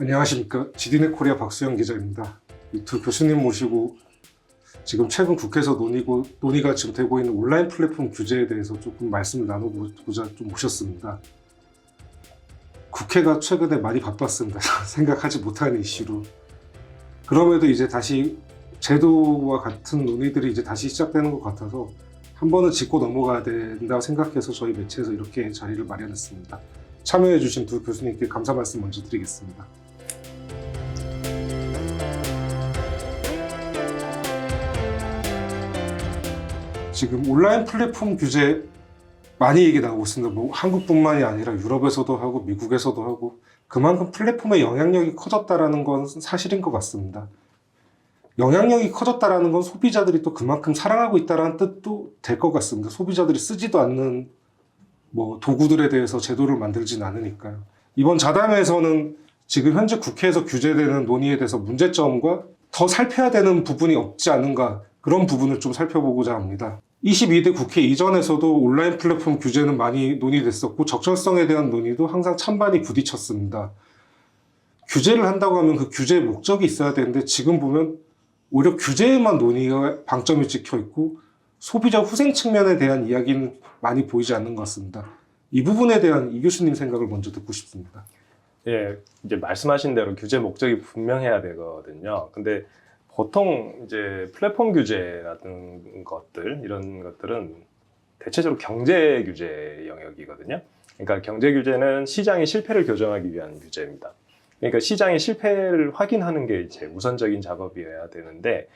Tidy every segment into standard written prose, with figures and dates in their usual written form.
안녕하십니까. 지디넷 코리아 박수영 기자입니다. 이 두 교수님 모시고 지금 최근 국회에서 논의가 지금 되고 있는 온라인 플랫폼 규제에 대해서 조금 말씀을 나누고자 좀 모셨습니다. 국회가 최근에 많이 바빴습니다. 생각하지 못하는 이슈로. 그럼에도 이제 다시 제도와 같은 논의들이 이제 다시 시작되는 것 같아서 한 번은 짚고 넘어가야 된다고 생각해서 저희 매체에서 이렇게 자리를 마련했습니다. 참여해주신 두 교수님께 감사 말씀 먼저 드리겠습니다. 지금 온라인 플랫폼 규제 많이 얘기 나오고 있습니다. 뭐 한국뿐만이 아니라 유럽에서도 하고 미국에서도 하고 그만큼 플랫폼의 영향력이 커졌다라는 건 사실인 것 같습니다. 영향력이 커졌다라는 건 소비자들이 또 그만큼 사랑하고 있다는 뜻도 될 것 같습니다. 소비자들이 쓰지도 않는 뭐 도구들에 대해서 제도를 만들진 않으니까요. 이번 자담회에서는 지금 현재 국회에서 규제되는 논의에 대해서 문제점과 더 살펴야 되는 부분이 없지 않은가, 그런 부분을 좀 살펴보고자 합니다. 22대 국회 이전에서도 온라인 플랫폼 규제는 많이 논의됐었고 적절성에 대한 논의도 항상 찬반이 부딪혔습니다. 규제를 한다고 하면 그 규제의 목적이 있어야 되는데 지금 보면 오히려 규제에만 논의가 방점이 찍혀 있고 소비자 후생 측면에 대한 이야기는 많이 보이지 않는 것 같습니다. 이 부분에 대한 이 교수님 생각을 먼저 듣고 싶습니다. 예, 이제 말씀하신 대로 규제 목적이 분명해야 되거든요. 근데 보통 이제 플랫폼 규제라든 것들, 이런 것들은 대체적으로 경제 규제 영역이거든요. 그러니까 경제 규제는 시장의 실패를 교정하기 위한 규제입니다. 그러니까 시장의 실패를 확인하는 게 이제 우선적인 작업이어야 되는데,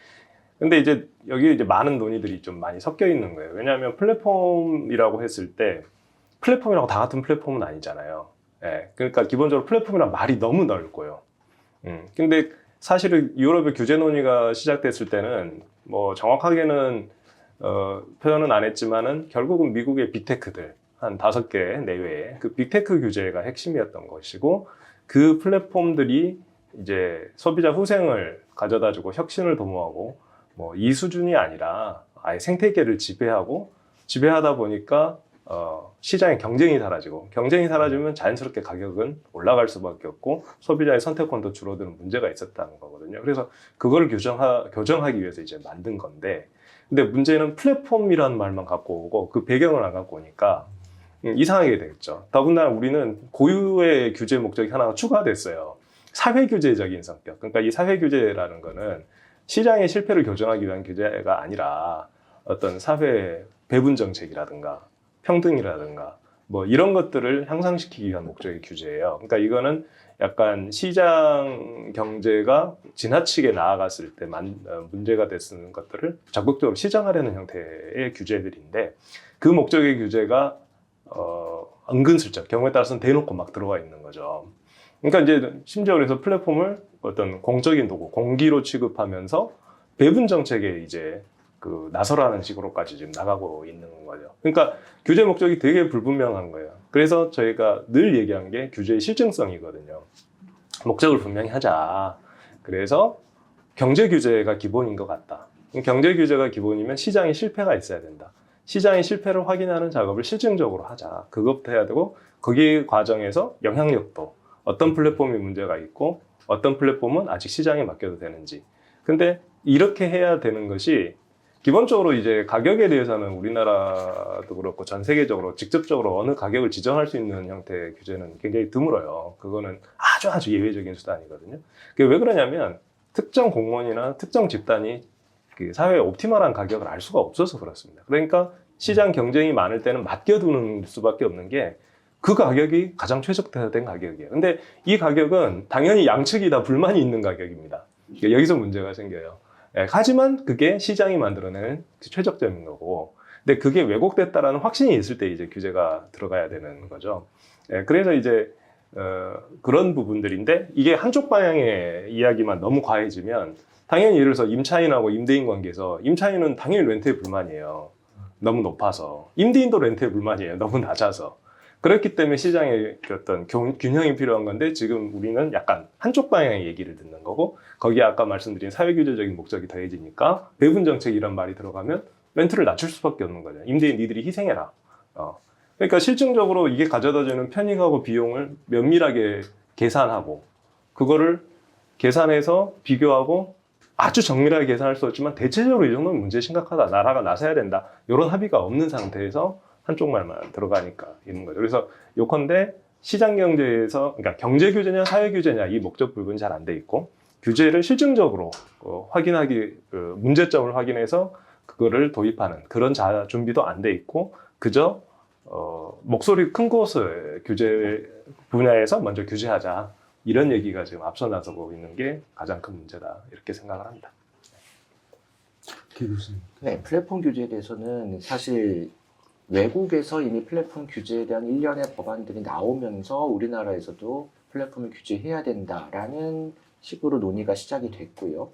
근데 이제 여기 이제 많은 논의들이 좀 많이 섞여 있는 거예요. 왜냐하면 플랫폼이라고 했을 때 플랫폼이라고 다 같은 플랫폼은 아니잖아요. 예, 그러니까 기본적으로 플랫폼이란 말이 너무 넓고요. 근데 사실은 유럽의 규제 논의가 시작됐을 때는 뭐 정확하게는 표현은 안 했지만은 결국은 미국의 빅테크들 한 5개 내외의 그 빅테크 규제가 핵심이었던 것이고, 그 플랫폼들이 이제 소비자 후생을 가져다주고 혁신을 도모하고 뭐 이 수준이 아니라 아예 생태계를 지배하다 보니까 시장의 경쟁이 사라지고, 경쟁이 사라지면 자연스럽게 가격은 올라갈 수밖에 없고 소비자의 선택권도 줄어드는 문제가 있었다는 거거든요. 그래서 그걸 교정하기 위해서 이제 만든 건데, 근데 문제는 플랫폼이라는 말만 갖고 오고 그 배경을 안 갖고 오니까 이상하게 되겠죠. 더군다나 우리는 고유의 규제 목적이 하나가 추가됐어요. 사회 규제적인 성격. 그러니까 이 사회 규제라는 거는 시장의 실패를 교정하기 위한 규제가 아니라 어떤 사회 배분 정책이라든가 평등이라든가 뭐 이런 것들을 향상시키기 위한 목적의 규제예요. 그러니까 이거는 약간 시장 경제가 지나치게 나아갔을 때 문제가 됐는 것들을 적극적으로 시정하려는 형태의 규제들인데, 그 목적의 규제가 은근슬쩍 경우에 따라서는 대놓고 막 들어와 있는 거죠. 그러니까 이제 심지어 그래서 플랫폼을 어떤 공적인 도구, 공기로 취급하면서 배분 정책에 이제 나서라는 식으로까지 지금 나가고 있는 거죠. 그러니까 규제 목적이 되게 불분명한 거예요. 그래서 저희가 늘 얘기한 게 규제의 실증성이거든요. 목적을 분명히 하자. 그래서 경제 규제가 기본인 것 같다. 경제 규제가 기본이면 시장의 실패가 있어야 된다. 시장의 실패를 확인하는 작업을 실증적으로 하자. 그것부터 해야 되고, 거기 과정에서 영향력도, 어떤 플랫폼이 문제가 있고 어떤 플랫폼은 아직 시장에 맡겨도 되는지. 근데 이렇게 해야 되는 것이 기본적으로 이제 가격에 대해서는 우리나라도 그렇고 전 세계적으로 직접적으로 어느 가격을 지정할 수 있는 형태의 규제는 굉장히 드물어요. 그거는 아주 예외적인 수단이거든요. 그게 왜 그러냐면 특정 공무원이나 특정 집단이 그 사회의 옵티멀한 가격을 알 수가 없어서 그렇습니다. 그러니까 시장 경쟁이 많을 때는 맡겨두는 수밖에 없는 게 그 가격이 가장 최적화된 가격이에요. 근데 이 가격은 당연히 양측이 다 불만이 있는 가격입니다. 여기서 문제가 생겨요. 예, 하지만 그게 시장이 만들어낸 최적점인 거고, 근데 그게 왜곡됐다라는 확신이 있을 때 이제 규제가 들어가야 되는 거죠. 예, 그래서 이제 그런 부분들인데, 이게 한쪽 방향의 이야기만 너무 과해지면 당연히 예를 들어서 임차인하고 임대인 관계에서 임차인은 당연히 렌트에 불만이에요. 너무 높아서. 임대인도 렌트에 불만이에요. 너무 낮아서. 그렇기 때문에 시장에 어떤 균형이 필요한 건데, 지금 우리는 약간 한쪽 방향의 얘기를 듣는 거고, 거기에 아까 말씀드린 사회규제적인 목적이 더해지니까 배분 정책이란 말이 들어가면 렌트를 낮출 수밖에 없는 거죠. 임대인 니들이 희생해라. 그러니까 실증적으로 이게 가져다주는 편익하고 비용을 면밀하게 계산하고 그거를 계산해서 비교하고 아주 정밀하게 계산할 수 없지만 대체적으로 이 정도는 문제 심각하다. 나라가 나서야 된다. 이런 합의가 없는 상태에서 한쪽 말만 들어가니까 있는 거죠. 그래서 요컨대 시장 경제에서, 그러니까 경제 규제냐 사회 규제냐 이 목적 부분이 잘 안 돼 있고, 규제를 실증적으로 확인하기, 문제점을 확인해서 그거를 도입하는 그런 준비도 안 돼 있고, 그저 목소리 큰 곳의 규제 분야에서 먼저 규제하자, 이런 얘기가 지금 앞서 나서고 있는 게 가장 큰 문제다, 이렇게 생각을 합니다. 김 교수님. 네, 플랫폼 규제에 대해서는 사실 외국에서 이미 플랫폼 규제에 대한 일련의 법안들이 나오면서 우리나라에서도 플랫폼을 규제해야 된다라는 식으로 논의가 시작이 됐고요.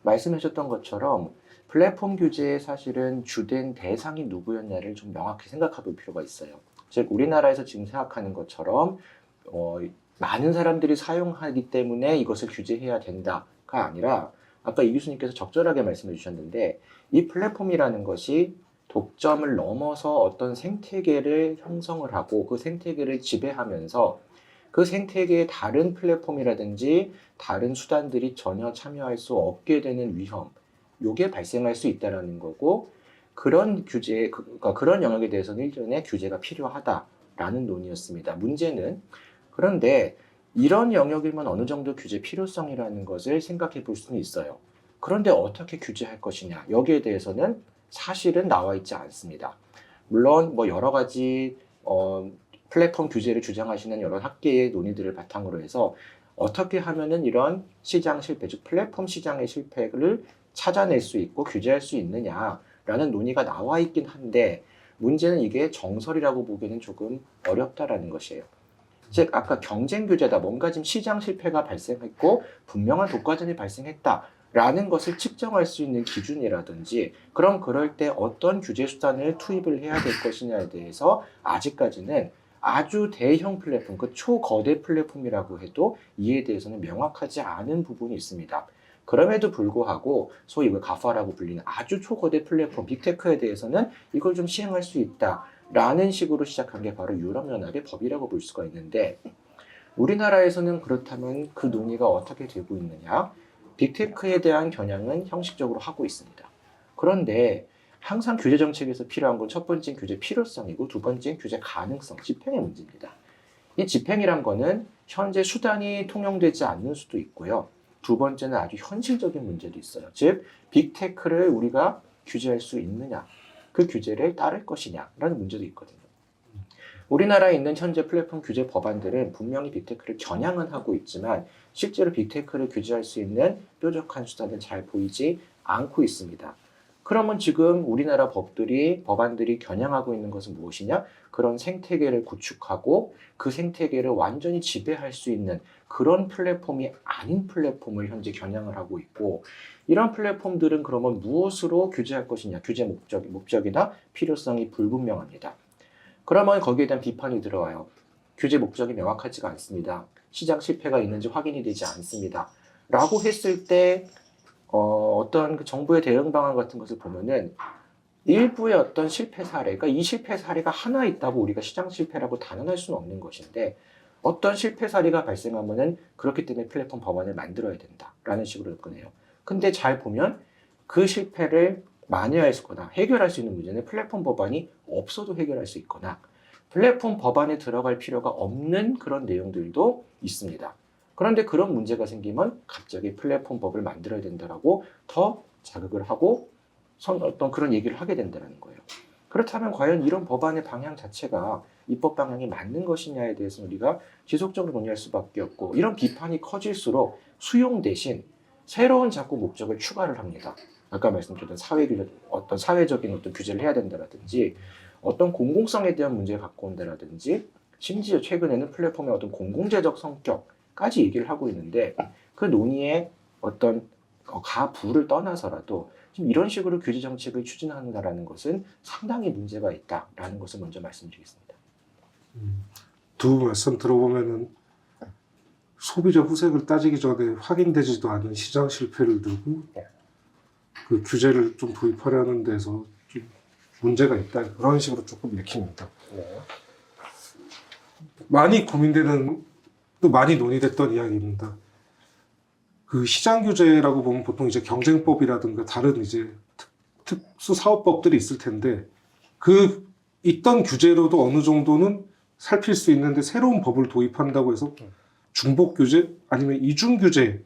말씀하셨던 것처럼 플랫폼 규제의 사실은 주된 대상이 누구였냐를 좀 명확히 생각해 볼 필요가 있어요. 즉 우리나라에서 지금 생각하는 것처럼 많은 사람들이 사용하기 때문에 이것을 규제해야 된다가 아니라, 아까 이 교수님께서 적절하게 말씀해 주셨는데, 이 플랫폼이라는 것이 독점을 넘어서 어떤 생태계를 형성을 하고 그 생태계를 지배하면서 그 생태계의 다른 플랫폼이라든지 다른 수단들이 전혀 참여할 수 없게 되는 위험, 요게 발생할 수 있다는 거고, 그런 규제, 그러니까 그런 영역에 대해서는 일련의 규제가 필요하다라는 논의였습니다. 문제는, 그런데 이런 영역이면 어느 정도 규제 필요성이라는 것을 생각해 볼 수는 있어요. 그런데 어떻게 규제할 것이냐, 여기에 대해서는 사실은 나와 있지 않습니다. 물론 뭐 여러 가지 플랫폼 규제를 주장하시는 여러 학계의 논의들을 바탕으로 해서 어떻게 하면은 이런 시장 실패, 즉 플랫폼 시장의 실패를 찾아낼 수 있고 규제할 수 있느냐라는 논의가 나와 있긴 한데, 문제는 이게 정설이라고 보기에는 조금 어렵다라는 것이에요. 즉 아까 경쟁 규제다, 뭔가 지금 시장 실패가 발생했고 분명한 독과점이 발생했다라는 것을 측정할 수 있는 기준이라든지, 그럼 그럴 때 어떤 규제 수단을 투입을 해야 될 것이냐에 대해서 아직까지는 아주 대형 플랫폼, 그 초거대 플랫폼이라고 해도 이에 대해서는 명확하지 않은 부분이 있습니다. 그럼에도 불구하고 소위 가파라고 불리는 아주 초거대 플랫폼, 빅테크에 대해서는 이걸 좀 시행할 수 있다라는 식으로 시작한 게 바로 유럽연합의 법이라고 볼 수가 있는데, 우리나라에서는 그렇다면 그 논의가 어떻게 되고 있느냐? 빅테크에 대한 겨냥은 형식적으로 하고 있습니다. 그런데 항상 규제 정책에서 필요한 건 첫 번째는 규제 필요성이고 두 번째는 규제 가능성, 집행의 문제입니다. 이 집행이란 거는 현재 수단이 통용되지 않는 수도 있고요. 두 번째는 아주 현실적인 문제도 있어요. 즉 빅테크를 우리가 규제할 수 있느냐, 그 규제를 따를 것이냐라는 문제도 있거든요. 우리나라에 있는 현재 플랫폼 규제 법안들은 분명히 빅테크를 겨냥은 하고 있지만 실제로 빅테크를 규제할 수 있는 뾰족한 수단은 잘 보이지 않고 있습니다. 그러면 지금 우리나라 법안들이 겨냥하고 있는 것은 무엇이냐? 그런 생태계를 구축하고 그 생태계를 완전히 지배할 수 있는 그런 플랫폼이 아닌 플랫폼을 현재 겨냥을 하고 있고, 이런 플랫폼들은 그러면 무엇으로 규제할 것이냐? 규제 목적이나 필요성이 불분명합니다. 그러면 거기에 대한 비판이 들어와요. 규제 목적이 명확하지가 않습니다. 시장 실패가 있는지 확인이 되지 않습니다. 라고 했을 때 어떤 그 정부의 대응 방안 같은 것을 보면은 일부의 어떤 실패 사례, 그러니까 이 실패 사례가 하나 있다고 우리가 시장 실패라고 단언할 수는 없는 것인데, 어떤 실패 사례가 발생하면은 그렇기 때문에 플랫폼 법안을 만들어야 된다라는 식으로 접근해요. 근데 잘 보면 그 실패를 만회할 수 있거나 해결할 수 있는 문제는 플랫폼 법안이 없어도 해결할 수 있거나 플랫폼 법안에 들어갈 필요가 없는 그런 내용들도 있습니다. 그런데 그런 문제가 생기면 갑자기 플랫폼 법을 만들어야 된다라고 더 자극을 하고 어떤 그런 얘기를 하게 된다는 거예요. 그렇다면 과연 이런 법안의 방향 자체가 입법 방향이 맞는 것이냐에 대해서 우리가 지속적으로 논의할 수밖에 없고, 이런 비판이 커질수록 수용 대신 새로운 자꾸 목적을 추가를 합니다. 아까 말씀드렸던 어떤 사회적인 어떤 규제를 해야 된다라든지, 어떤 공공성에 대한 문제를 갖고 온다라든지, 심지어 최근에는 플랫폼의 어떤 공공재적 성격까지 얘기를 하고 있는데, 그 논의에 어떤 가부를 떠나서라도 지금 이런 식으로 규제 정책을 추진한다라는 것은 상당히 문제가 있다라는 것을 먼저 말씀드리겠습니다. 두 말씀 들어보면은 소비자 후색을 따지기 전에 확인되지도 않은 시장 실패를 두고 그 규제를 좀 도입하려는 데서 좀 문제가 있다, 그런 식으로 조금 읽힙니다. 많이 고민되는, 또 많이 논의됐던 이야기입니다. 그 시장 규제라고 보면 보통 이제 경쟁법이라든가 다른 이제 특수 사업법들이 있을 텐데 그 있던 규제로도 어느 정도는 살필 수 있는데 새로운 법을 도입한다고 해서 중복 규제 아니면 이중 규제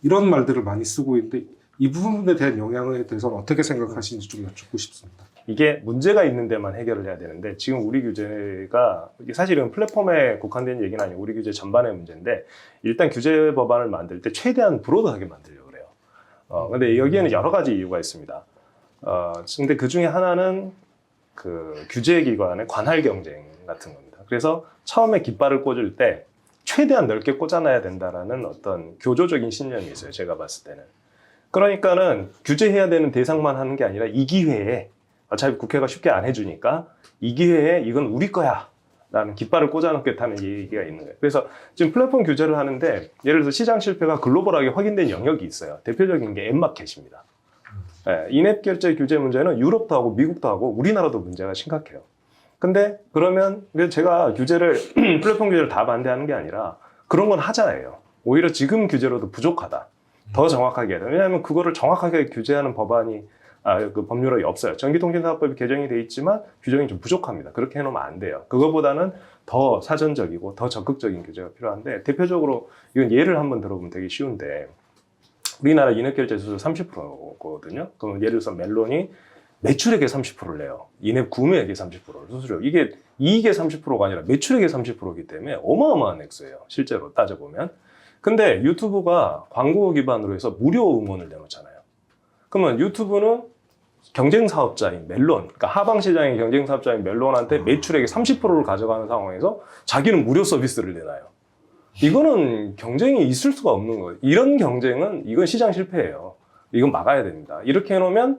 이런 말들을 많이 쓰고 있는데 이 부분에 대한 영향에 대해서는 어떻게 생각하시는지 좀 여쭙고 싶습니다. 이게 문제가 있는 데만 해결을 해야 되는데 지금 우리 규제가 이게 사실은 플랫폼에 국한된 얘기는 아니고 우리 규제 전반의 문제인데 일단 규제 법안을 만들 때 최대한 브로드하게 만들려고 그래요. 근데 여기에는 여러 가지 이유가 있습니다. 근데 그 중에 하나는 그 규제 기관의 관할 경쟁 같은 겁니다. 그래서 처음에 깃발을 꽂을 때 최대한 넓게 꽂아놔야 된다라는 어떤 교조적인 신념이 있어요. 제가 봤을 때는. 그러니까는 규제해야 되는 대상만 하는 게 아니라 이 기회에 어차피 국회가 쉽게 안 해주니까 이 기회에 이건 우리 거야 라는 깃발을 꽂아놓겠다는 얘기가 있는 거예요. 그래서 지금 플랫폼 규제를 하는데 예를 들어서 시장 실패가 글로벌하게 확인된 영역이 있어요. 대표적인 게 앱마켓입니다. 네, 인앱 결제 규제 문제는 유럽도 하고 미국도 하고 우리나라도 문제가 심각해요. 근데 그러면 제가 규제를 플랫폼 규제를 다 반대하는 게 아니라 그런 건 하자예요. 오히려 지금 규제로도 부족하다. 더 정확하게 해야 돼요. 왜냐하면 그거를 정확하게 규제하는 법안이 그 법률이 없어요. 전기통신사업법이 개정이 돼 있지만 규정이 좀 부족합니다. 그렇게 해놓으면 안 돼요. 그거보다는 더 사전적이고 더 적극적인 규제가 필요한데 대표적으로 이건 예를 한번 들어보면 되게 쉬운데 우리나라 인앱결제 수수료 30%거든요. 그럼 예를 들어서 멜론이 매출액의 30%를 내요. 인앱 구매액의 30%를 수수료. 이게 이익의 30%가 아니라 매출액의 30%이기 때문에 어마어마한 액수예요. 실제로 따져보면. 근데 유튜브가 광고 기반으로 해서 무료 음원을 내놓잖아요. 그러면 유튜브는 경쟁 사업자인 멜론, 그러니까 하방 시장의 경쟁 사업자인 멜론한테 매출액의 30%를 가져가는 상황에서 자기는 무료 서비스를 내놔요. 이거는 경쟁이 있을 수가 없는 거예요. 이런 경쟁은 이건 시장 실패예요. 이건 막아야 됩니다. 이렇게 해놓으면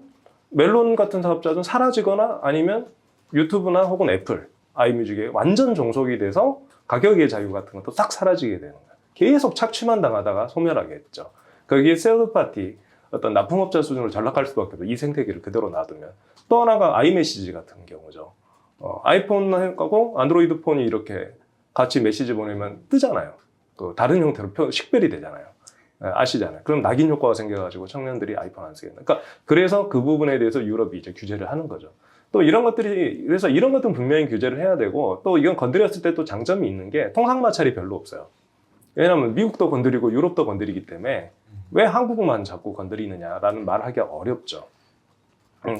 멜론 같은 사업자는 사라지거나 아니면 유튜브나 혹은 애플, 아이뮤직에 완전 종속이 돼서 가격의 자유 같은 것도 싹 사라지게 되는 거예요. 계속 착취만 당하다가 소멸하겠죠. 거기에 셀프파티, 어떤 납품업자 수준으로 전락할 수밖에 없어요. 이 생태계를 그대로 놔두면. 또 하나가 아이메시지 같은 경우죠. 아이폰하고 안드로이드 폰이 이렇게 같이 메시지 보내면 뜨잖아요. 그 다른 형태로 식별이 되잖아요. 아시잖아요. 그럼 낙인 효과가 생겨가지고 청년들이 아이폰 안 쓰겠다. 그러니까 그래서 그 부분에 대해서 유럽이 이제 규제를 하는 거죠. 또 이런 것들이, 그래서 이런 것들은 분명히 규제를 해야 되고 또 이건 건드렸을 때 또 장점이 있는 게 통상마찰이 별로 없어요. 왜냐하면 미국도 건드리고 유럽도 건드리기 때문에 왜 한국만 자꾸 건드리느냐라는 말을 하기가 어렵죠.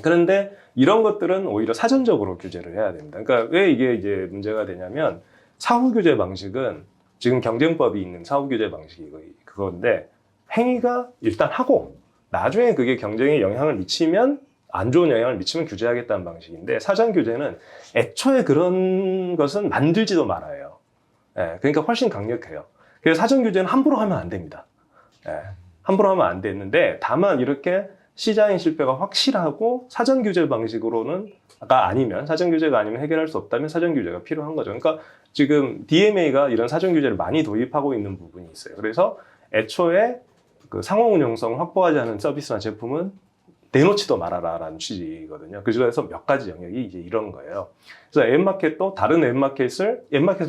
그런데 이런 것들은 오히려 사전적으로 규제를 해야 됩니다. 그러니까 왜 이게 이제 문제가 되냐면 사후 규제 방식은 지금 경쟁법이 있는 사후 규제 방식이 그건데 행위가 일단 하고 나중에 그게 경쟁에 영향을 미치면 안 좋은 영향을 미치면 규제하겠다는 방식인데 사전 규제는 애초에 그런 것은 만들지도 말아요. 그러니까 훨씬 강력해요. 그래서 사전 규제는 함부로 하면 안 됩니다. 함부로 하면 안 되는데 다만 이렇게 시장의 실패가 확실하고 사전 규제 방식으로는 아니면 사전 규제가 아니면 해결할 수 없다면 사전 규제가 필요한 거죠. 그러니까 지금 DMA가 이런 사전 규제를 많이 도입하고 있는 부분이 있어요. 그래서 애초에 그 상호 운용성 확보하지 않은 서비스나 제품은 내놓지도 말아라라는 취지거든요. 그래서 몇 가지 영역이 이제 이런 거예요. 그래서 앱마켓도 다른 앱마켓을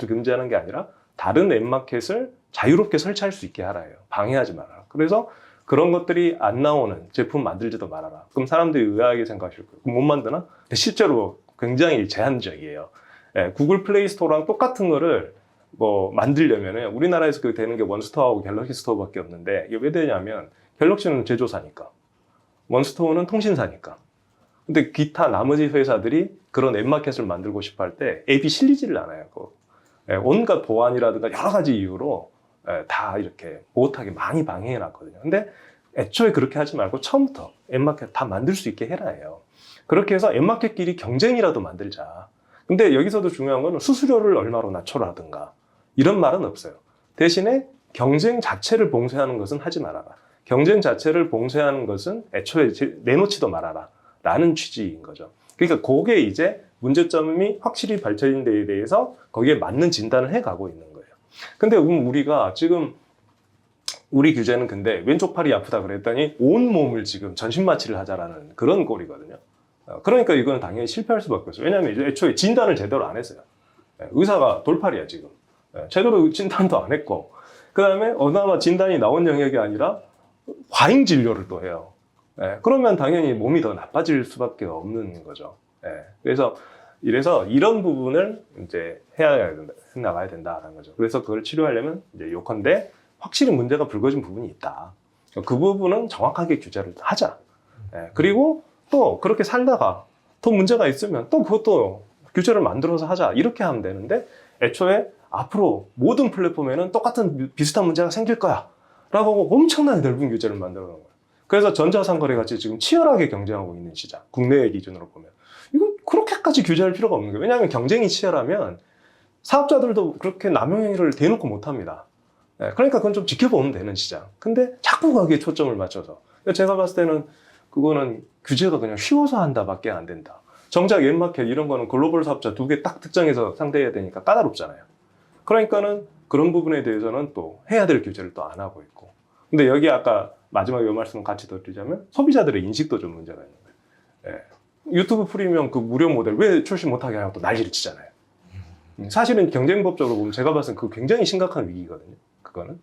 금지하는 게 아니라 다른 앱마켓을 자유롭게 설치할 수 있게 하라예요. 방해하지 말아라. 그래서 그런 것들이 안 나오는 제품 만들지도 말아라. 그럼 사람들이 의아하게 생각하실 거예요. 그럼 못 만드나? 근데 실제로 굉장히 제한적이에요. 구글 플레이 스토어랑 똑같은 거를 뭐 만들려면 우리나라에서 그 되는 게 원스토어하고 갤럭시 스토어밖에 없는데 이게 왜 되냐면 갤럭시는 제조사니까 원스토어는 통신사니까. 근데 기타 나머지 회사들이 그런 앱마켓을 만들고 싶어 할 때 앱이 실리지를 않아요. 온갖 보안이라든가 여러 가지 이유로 다 이렇게 못하게 많이 방해해 놨거든요. 근데 애초에 그렇게 하지 말고 처음부터 앱마켓 다 만들 수 있게 해라 해요. 그렇게 해서 앱마켓끼리 경쟁이라도 만들자. 근데 여기서도 중요한 거는 수수료를 얼마로 낮춰라든가 이런 말은 없어요. 대신에 경쟁 자체를 봉쇄하는 것은 하지 말아라. 경쟁 자체를 봉쇄하는 것은 애초에 내놓지도 말아라 라는 취지인 거죠. 그러니까 그게 이제 문제점이 확실히 밝혀진 데에 대해서 거기에 맞는 진단을 해가고 있는 거예요. 근데 우리가 지금 우리 규제는 근데 왼쪽 팔이 아프다 그랬더니 온 몸을 지금 전신마취를 하자라는 그런 꼴이거든요. 그러니까 이거는 당연히 실패할 수밖에 없어요. 왜냐하면 이제 애초에 진단을 제대로 안 했어요. 의사가 돌팔이야 지금. 제대로 진단도 안 했고 그 다음에 어나마 진단이 나온 영역이 아니라 과잉 진료를 또 해요. 예, 그러면 당연히 몸이 더 나빠질 수밖에 없는 거죠. 예, 그래서 이래서 이런 부분을 이제 해나가야 된다라는 거죠. 그래서 그걸 치료하려면 이제 요컨대 확실히 문제가 불거진 부분이 있다. 그 부분은 정확하게 규제를 하자. 예, 그리고 또 그렇게 살다가 더 문제가 있으면 또 그것도 규제를 만들어서 하자. 이렇게 하면 되는데 애초에 앞으로 모든 플랫폼에는 똑같은 비슷한 문제가 생길 거야. 라고 하고 엄청나게 넓은 규제를 만들어 놓은 거예요. 그래서 전자상거래 같이 지금 치열하게 경쟁하고 있는 시장, 국내의 기준으로 보면. 이거 그렇게까지 규제할 필요가 없는 거예요. 왜냐하면 경쟁이 치열하면 사업자들도 그렇게 남용을 대놓고 못 합니다. 네, 그러니까 그건 좀 지켜보면 되는 시장. 근데 자꾸 거기에 초점을 맞춰서. 제가 봤을 때는 그거는 규제가 그냥 쉬워서 한다밖에 안 된다. 정작 웹마켓 이런 거는 글로벌 사업자 2개 딱 특정해서 상대해야 되니까 까다롭잖아요. 그러니까는 그런 부분에 대해서는 또 해야 될 규제를 또 안 하고 있고. 근데 여기 아까 마지막에 이 말씀을 같이 더 드리자면 소비자들의 인식도 좀 문제가 있는 거예요. 예. 유튜브 프리미엄 그 무료 모델 왜 출시 못하게 하고 또 난리를 치잖아요. 사실은 경쟁법적으로 보면 제가 봤을 때 그 굉장히 심각한 위기거든요. 그거는.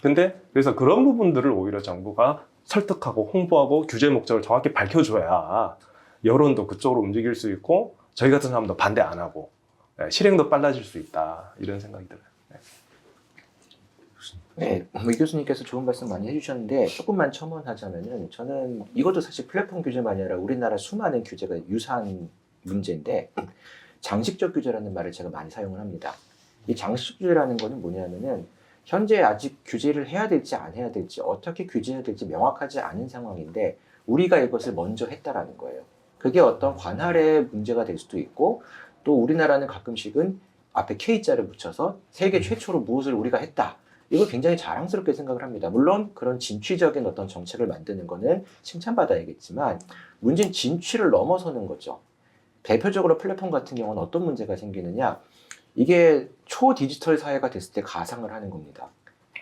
근데 그래서 그런 부분들을 오히려 정부가 설득하고 홍보하고 규제 목적을 정확히 밝혀줘야 여론도 그쪽으로 움직일 수 있고 저희 같은 사람도 반대 안 하고 실행도 빨라질 수 있다. 이런 생각이 들어요. 네, 이 교수님께서 좋은 말씀 많이 해주셨는데 조금만 첨언하자면은 저는 이것도 사실 플랫폼 규제만이 아니라 우리나라 수많은 규제가 유사한 문제인데 장식적 규제라는 말을 제가 많이 사용을 합니다. 이 장식적 규제라는 거는 뭐냐면은 현재 아직 규제를 해야 될지 안 해야 될지 어떻게 규제해야 될지 명확하지 않은 상황인데 우리가 이것을 먼저 했다라는 거예요. 그게 어떤 관할의 문제가 될 수도 있고 또 우리나라는 가끔씩은 앞에 K자를 붙여서 세계 최초로 무엇을 우리가 했다. 이걸 굉장히 자랑스럽게 생각을 합니다. 물론 그런 진취적인 어떤 정책을 만드는 거는 칭찬받아야겠지만 문제는 진취를 넘어서는 거죠. 대표적으로 플랫폼 같은 경우는 어떤 문제가 생기느냐. 이게 초디지털 사회가 됐을 때 가상을 하는 겁니다.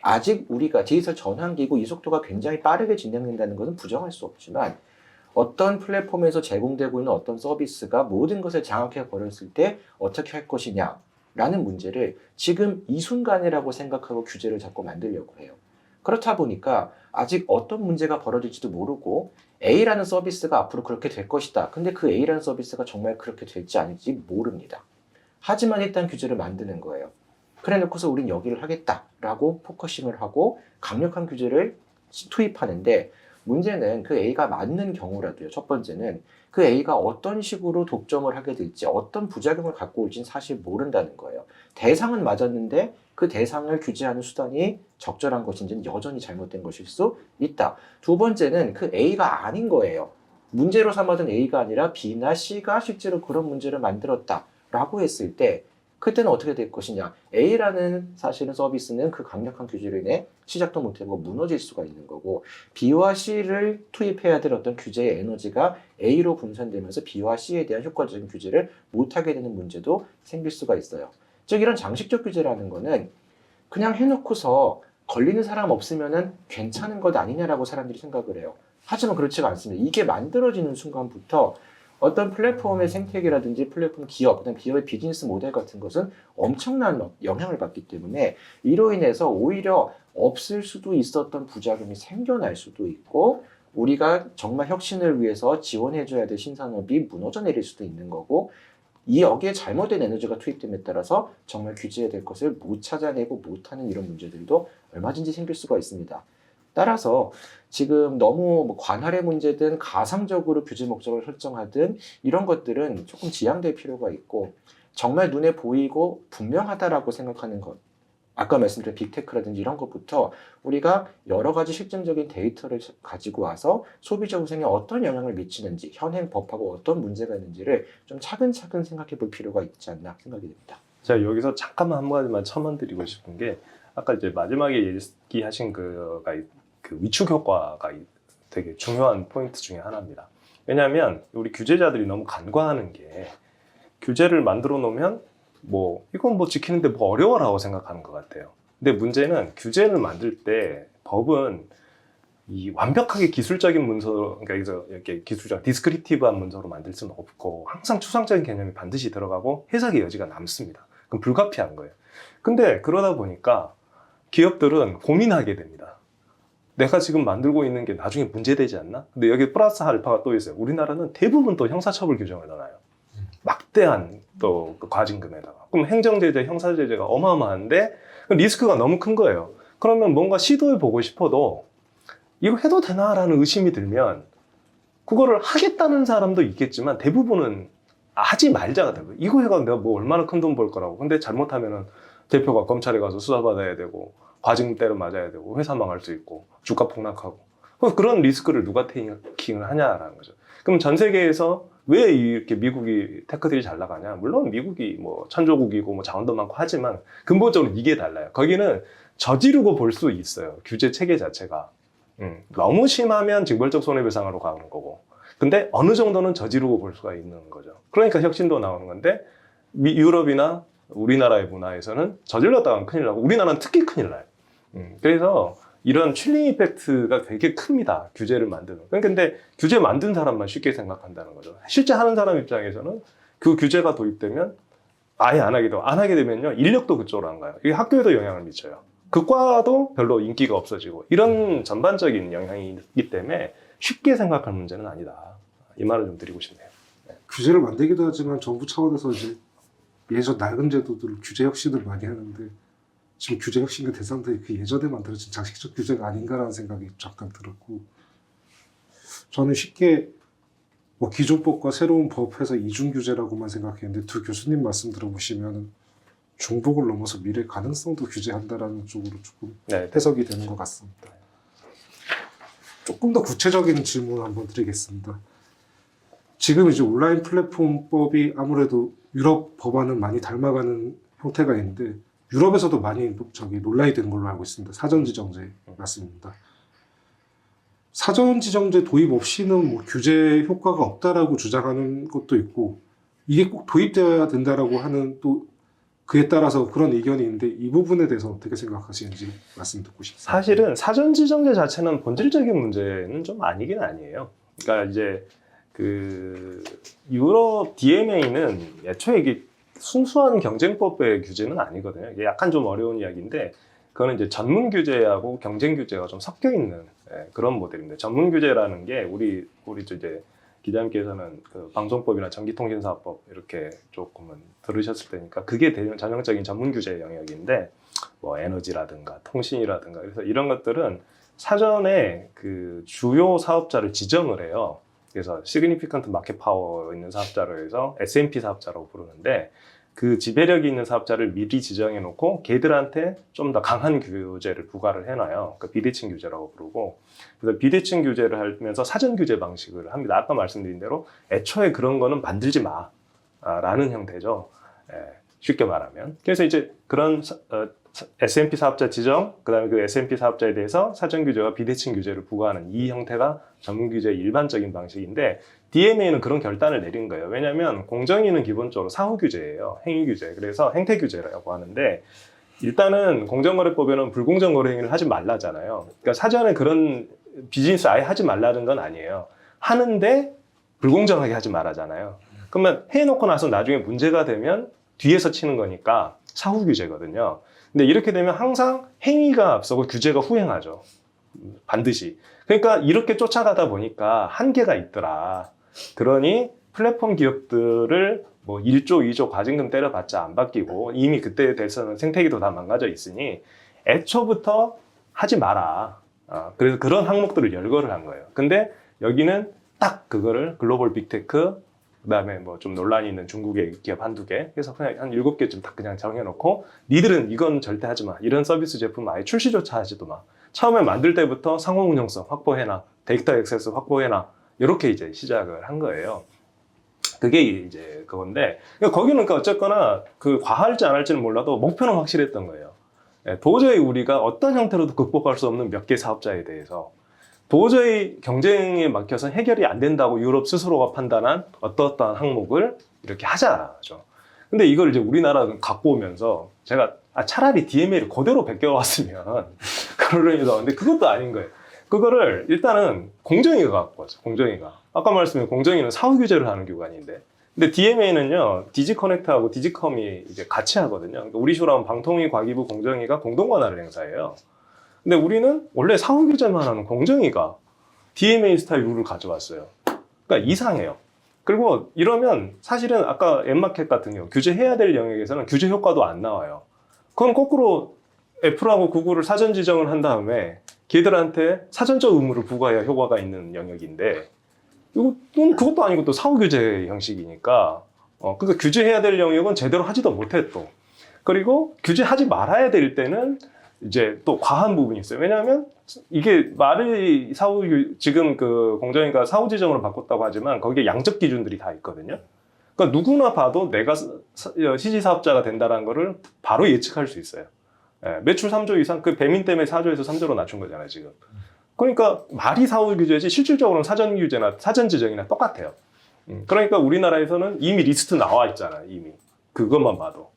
아직 우리가 디지털 전환기고 이 속도가 굉장히 빠르게 진행된다는 것은 부정할 수 없지만 어떤 플랫폼에서 제공되고 있는 어떤 서비스가 모든 것을 장악해 버렸을 때 어떻게 할 것이냐 라는 문제를 지금 이 순간이라고 생각하고 규제를 자꾸 만들려고 해요. 그렇다 보니까 아직 어떤 문제가 벌어질지도 모르고 A라는 서비스가 앞으로 그렇게 될 것이다. 근데 그 A라는 서비스가 정말 그렇게 될지 아닐지 모릅니다. 하지만 일단 규제를 만드는 거예요. 그래 놓고서 우린 여기를 하겠다라고 포커싱을 하고 강력한 규제를 투입하는데 문제는 그 A가 맞는 경우라도요. 첫 번째는 그 A가 어떤 식으로 독점을 하게 될지 어떤 부작용을 갖고 올지는 사실 모른다는 거예요. 대상은 맞았는데 그 대상을 규제하는 수단이 적절한 것인지는 여전히 잘못된 것일 수 있다. 두 번째는 그 A가 아닌 거예요. 문제로 삼았던 A가 아니라 B나 C가 실제로 그런 문제를 만들었다라고 했을 때 그때는 어떻게 될 것이냐. A라는 사실은 서비스는 그 강력한 규제로 인해 시작도 못하고 무너질 수가 있는 거고 B와 C를 투입해야 될 어떤 규제의 에너지가 A로 분산되면서 B와 C에 대한 효과적인 규제를 못하게 되는 문제도 생길 수가 있어요. 즉 이런 장식적 규제라는 거는 그냥 해놓고서 걸리는 사람 없으면은 괜찮은 것 아니냐라고 사람들이 생각을 해요. 하지만 그렇지가 않습니다. 이게 만들어지는 순간부터 어떤 플랫폼의 생태계라든지 플랫폼 기업, 그다음 기업의 비즈니스 모델 같은 것은 엄청난 영향을 받기 때문에 이로 인해서 오히려 없을 수도 있었던 부작용이 생겨날 수도 있고 우리가 정말 혁신을 위해서 지원해줘야 될 신산업이 무너져 내릴 수도 있는 거고 이 여기에 잘못된 에너지가 투입됨에 따라서 정말 규제해야 될 것을 못 찾아내고 못하는 이런 문제들도 얼마든지 생길 수가 있습니다. 따라서 지금 너무 뭐 관할의 문제든 가상적으로 규제 목적을 설정하든 이런 것들은 조금 지양될 필요가 있고 정말 눈에 보이고 분명하다라고 생각하는 것 아까 말씀드린 빅테크라든지 이런 것부터 우리가 여러 가지 실증적인 데이터를 가지고 와서 소비자 후생에 어떤 영향을 미치는지 현행 법하고 어떤 문제가 있는지를 좀 차근차근 생각해 볼 필요가 있지 않나 생각이 듭니다. 자, 여기서 잠깐만 한 가지만 첨언드리고 싶은 게 아까 이제 마지막에 얘기하신 그 위축 효과가 되게 중요한 포인트 중에 하나입니다. 왜냐하면 우리 규제자들이 너무 간과하는 게 규제를 만들어 놓으면 뭐 이건 뭐 지키는데 뭐 어려워라고 생각하는 것 같아요. 근데 문제는 규제를 만들 때 법은 이 완벽하게 기술적인 문서, 그러니까 이렇게 기술적 디스크립티브한 문서로 만들 수는 없고 항상 추상적인 개념이 반드시 들어가고 해석의 여지가 남습니다. 그럼 불가피한 거예요. 근데 그러다 보니까 기업들은 고민하게 됩니다. 내가 지금 만들고 있는 게 나중에 문제되지 않나? 근데 여기 플러스 알파가 또 있어요. 우리나라는 대부분 또 형사처벌 규정을 넣어요. 막대한 또그 과징금에다가. 그럼 행정제재, 형사제재가 어마어마한데 리스크가 너무 큰 거예요. 그러면 뭔가 시도해 보고 싶어도 이거 해도 되나라는 의심이 들면 그거를 하겠다는 사람도 있겠지만 대부분은 하지 말자가 되고 이거 해가 내가 뭐 얼마나 큰 돈 벌 거라고. 근데 잘못하면은 대표가 검찰에 가서 수사받아야 되고 과징금 때려 맞아야 되고 회사 망할 수 있고 주가 폭락하고 그런 리스크를 누가 테이킹을 하냐라는 거죠. 그럼 전 세계에서 왜 이렇게 미국이 테크들이 잘 나가냐? 물론 미국이 뭐 천조국이고 뭐 자원도 많고 하지만 근본적으로 이게 달라요. 거기는 저지르고 볼 수 있어요. 규제 체계 자체가. 너무 심하면 징벌적 손해배상으로 가는 거고. 근데 어느 정도는 저지르고 볼 수가 있는 거죠. 그러니까 혁신도 나오는 건데 유럽이나 우리나라의 문화에서는 저질렀다가는 큰일 나고 우리나라는 특히 큰일 나요. 그래서 이런 칠링 이펙트가 되게 큽니다. 규제를 만드는. 근데 규제 만든 사람만 쉽게 생각한다는 거죠. 실제 하는 사람 입장에서는 그 규제가 도입되면 아예 안 하게 되면요. 인력도 그쪽으로 안 가요. 이게 학교에도 영향을 미쳐요. 그 과도 별로 인기가 없어지고 이런 전반적인 영향이 있기 때문에 쉽게 생각할 문제는 아니다. 이 말을 좀 드리고 싶네요. 규제를 만들기도 하지만 정부 차원에서 이제 예전 낡은 제도들을 규제 혁신을 많이 하는데 지금 규제 혁신의 대상들이 그 예전에 만들어진 장식적 규제가 아닌가라는 생각이 잠깐 들었고 저는 쉽게 뭐 기존 법과 새로운 법에서 이중 규제라고만 생각했는데 두 교수님 말씀 들어보시면 중복을 넘어서 미래 가능성도 규제한다라는 쪽으로 조금 네. 해석이 되는 것 같습니다. 조금 더 구체적인 질문 한번 드리겠습니다. 지금 이제 온라인 플랫폼법이 아무래도 유럽 법안을 많이 닮아가는 형태가 있는데 유럽에서도 많이 논란이 되는 걸로 알고 있습니다. 사전지정제 말씀입니다. 사전지정제 도입 없이는 뭐 규제 효과가 없다라고 주장하는 것도 있고 이게 꼭 도입되어야 된다라고 하는 또 그에 따라서 그런 의견이 있는데 이 부분에 대해서 어떻게 생각하시는지 말씀 듣고 싶습니다. 사실은 사전지정제 자체는 본질적인 문제는 좀 아니긴 아니에요. 그러니까 이제 그 유럽 DMA는 애초에 이게 순수한 경쟁법의 규제는 아니거든요. 이게 약간 좀 어려운 이야기인데 그거는 이제 전문 규제하고 경쟁 규제가 좀 섞여 있는 그런 모델입니다. 전문 규제라는 게 우리 이제 기자님께서는 그 방송법이나 전기통신사법 이렇게 조금은 들으셨을 테니까 그게 전형적인 전문 규제 영역인데 뭐 에너지라든가 통신이라든가 그래서 이런 것들은 사전에 그 주요 사업자를 지정을 해요. 그래서 Significant Market Power 있는 사업자로 해서 SMP 사업자라고 부르는데 그 지배력이 있는 사업자를 미리 지정해 놓고 걔들한테 좀 더 강한 규제를 부과를 해놔요. 그러니까 비대칭 규제라고 부르고 그래서 비대칭 규제를 하면서 사전 규제 방식을 합니다. 아까 말씀드린 대로 애초에 그런 거는 만들지 마라는 형태죠. 쉽게 말하면. 그래서 이제 그런 SMP 사업자 지정, 그 다음에 그 SMP 사업자에 대해서 사전 규제와 비대칭 규제를 부과하는 이 형태가 전문 규제의 일반적인 방식인데 DMA는 그런 결단을 내린 거예요. 왜냐하면 공정위는 기본적으로 사후 규제예요. 행위 규제. 그래서 행태 규제라고 하는데 일단은 공정거래법에는 불공정 거래 행위를 하지 말라잖아요. 그러니까 사전에 그런 비즈니스 아예 하지 말라는 건 아니에요. 하는데 불공정하게 하지 말라잖아요. 그러면 해놓고 나서 나중에 문제가 되면 뒤에서 치는 거니까 사후 규제거든요. 근데 이렇게 되면 항상 행위가 앞서고 규제가 후행하죠. 반드시. 그러니까 이렇게 쫓아가다 보니까 한계가 있더라. 그러니 플랫폼 기업들을 뭐 1조, 2조 과징금 때려봤자 안 바뀌고 이미 그때에 대해서는 생태계도 다 망가져 있으니 애초부터 하지 마라. 그래서 그런 항목들을 열거를 한 거예요. 근데 여기는 딱 그거를 글로벌 빅테크, 그 다음에 뭐 좀 논란이 있는 중국의 기업 한두 개, 그래서 그냥 한 7개쯤 딱 그냥 정해놓고 니들은 이건 절대 하지 마. 이런 서비스 제품 아예 출시조차 하지도 마. 처음에 만들 때부터 상호 운영성 확보해놔. 데이터 액세스 확보해놔. 이렇게 이제 시작을 한 거예요. 그게 이제 그건데, 그러니까 거기는 그러니까 어쨌거나 그 과할지 안 할지는 몰라도 목표는 확실했던 거예요. 도저히 우리가 어떤 형태로도 극복할 수 없는 몇 개 사업자에 대해서 도저히 경쟁에 막혀서 해결이 안 된다고 유럽 스스로가 판단한 어떠한 항목을 이렇게 하자죠. 근데 이걸 이제 우리나라는 갖고 오면서 제가 차라리 DMA를 그대로 베껴왔으면 그러려니까 근데 그것도 아닌 거예요. 그거를 일단은 공정위가 갖고 왔어. 공정위가. 아까 말씀드린 공정위는 사후 규제를 하는 기관인데. 근데 DMA는요, 디지커넥트하고 디지컴이 이제 같이 하거든요. 그러니까 우리 식으로 하면 방통위, 과기부, 공정위가 공동 권한을 행사해요. 근데 우리는 원래 사후 규제만 하는 공정위가 DMA 스타일 룰을 가져왔어요. 그러니까 이상해요. 그리고 이러면 사실은 아까 앱마켓 같은 경우 규제해야 될 영역에서는 규제 효과도 안 나와요. 그건 거꾸로 애플하고 구글을 사전 지정을 한 다음에 걔들한테 사전적 의무를 부과해야 효과가 있는 영역인데 이건 그것도 아니고 또 사후 규제 형식이니까 그러니까 규제해야 될 영역은 제대로 하지도 못해 또. 그리고 규제하지 말아야 될 때는 이제 또 과한 부분이 있어요. 왜냐하면 이게 말이 지금 그 공정위가 사후 지정으로 바꿨다고 하지만 거기에 양적 기준들이 다 있거든요. 그러니까 누구나 봐도 내가 CG 사업자가 된다는 거를 바로 예측할 수 있어요. 예, 매출 3조 이상, 그 배민 때문에 4조에서 3조로 낮춘 거잖아요, 지금. 그러니까 말이 사후 규제지 실질적으로는 사전 규제나 사전 지정이나 똑같아요. 그러니까 우리나라에서는 이미 리스트 나와 있잖아요, 이미. 그것만 봐도.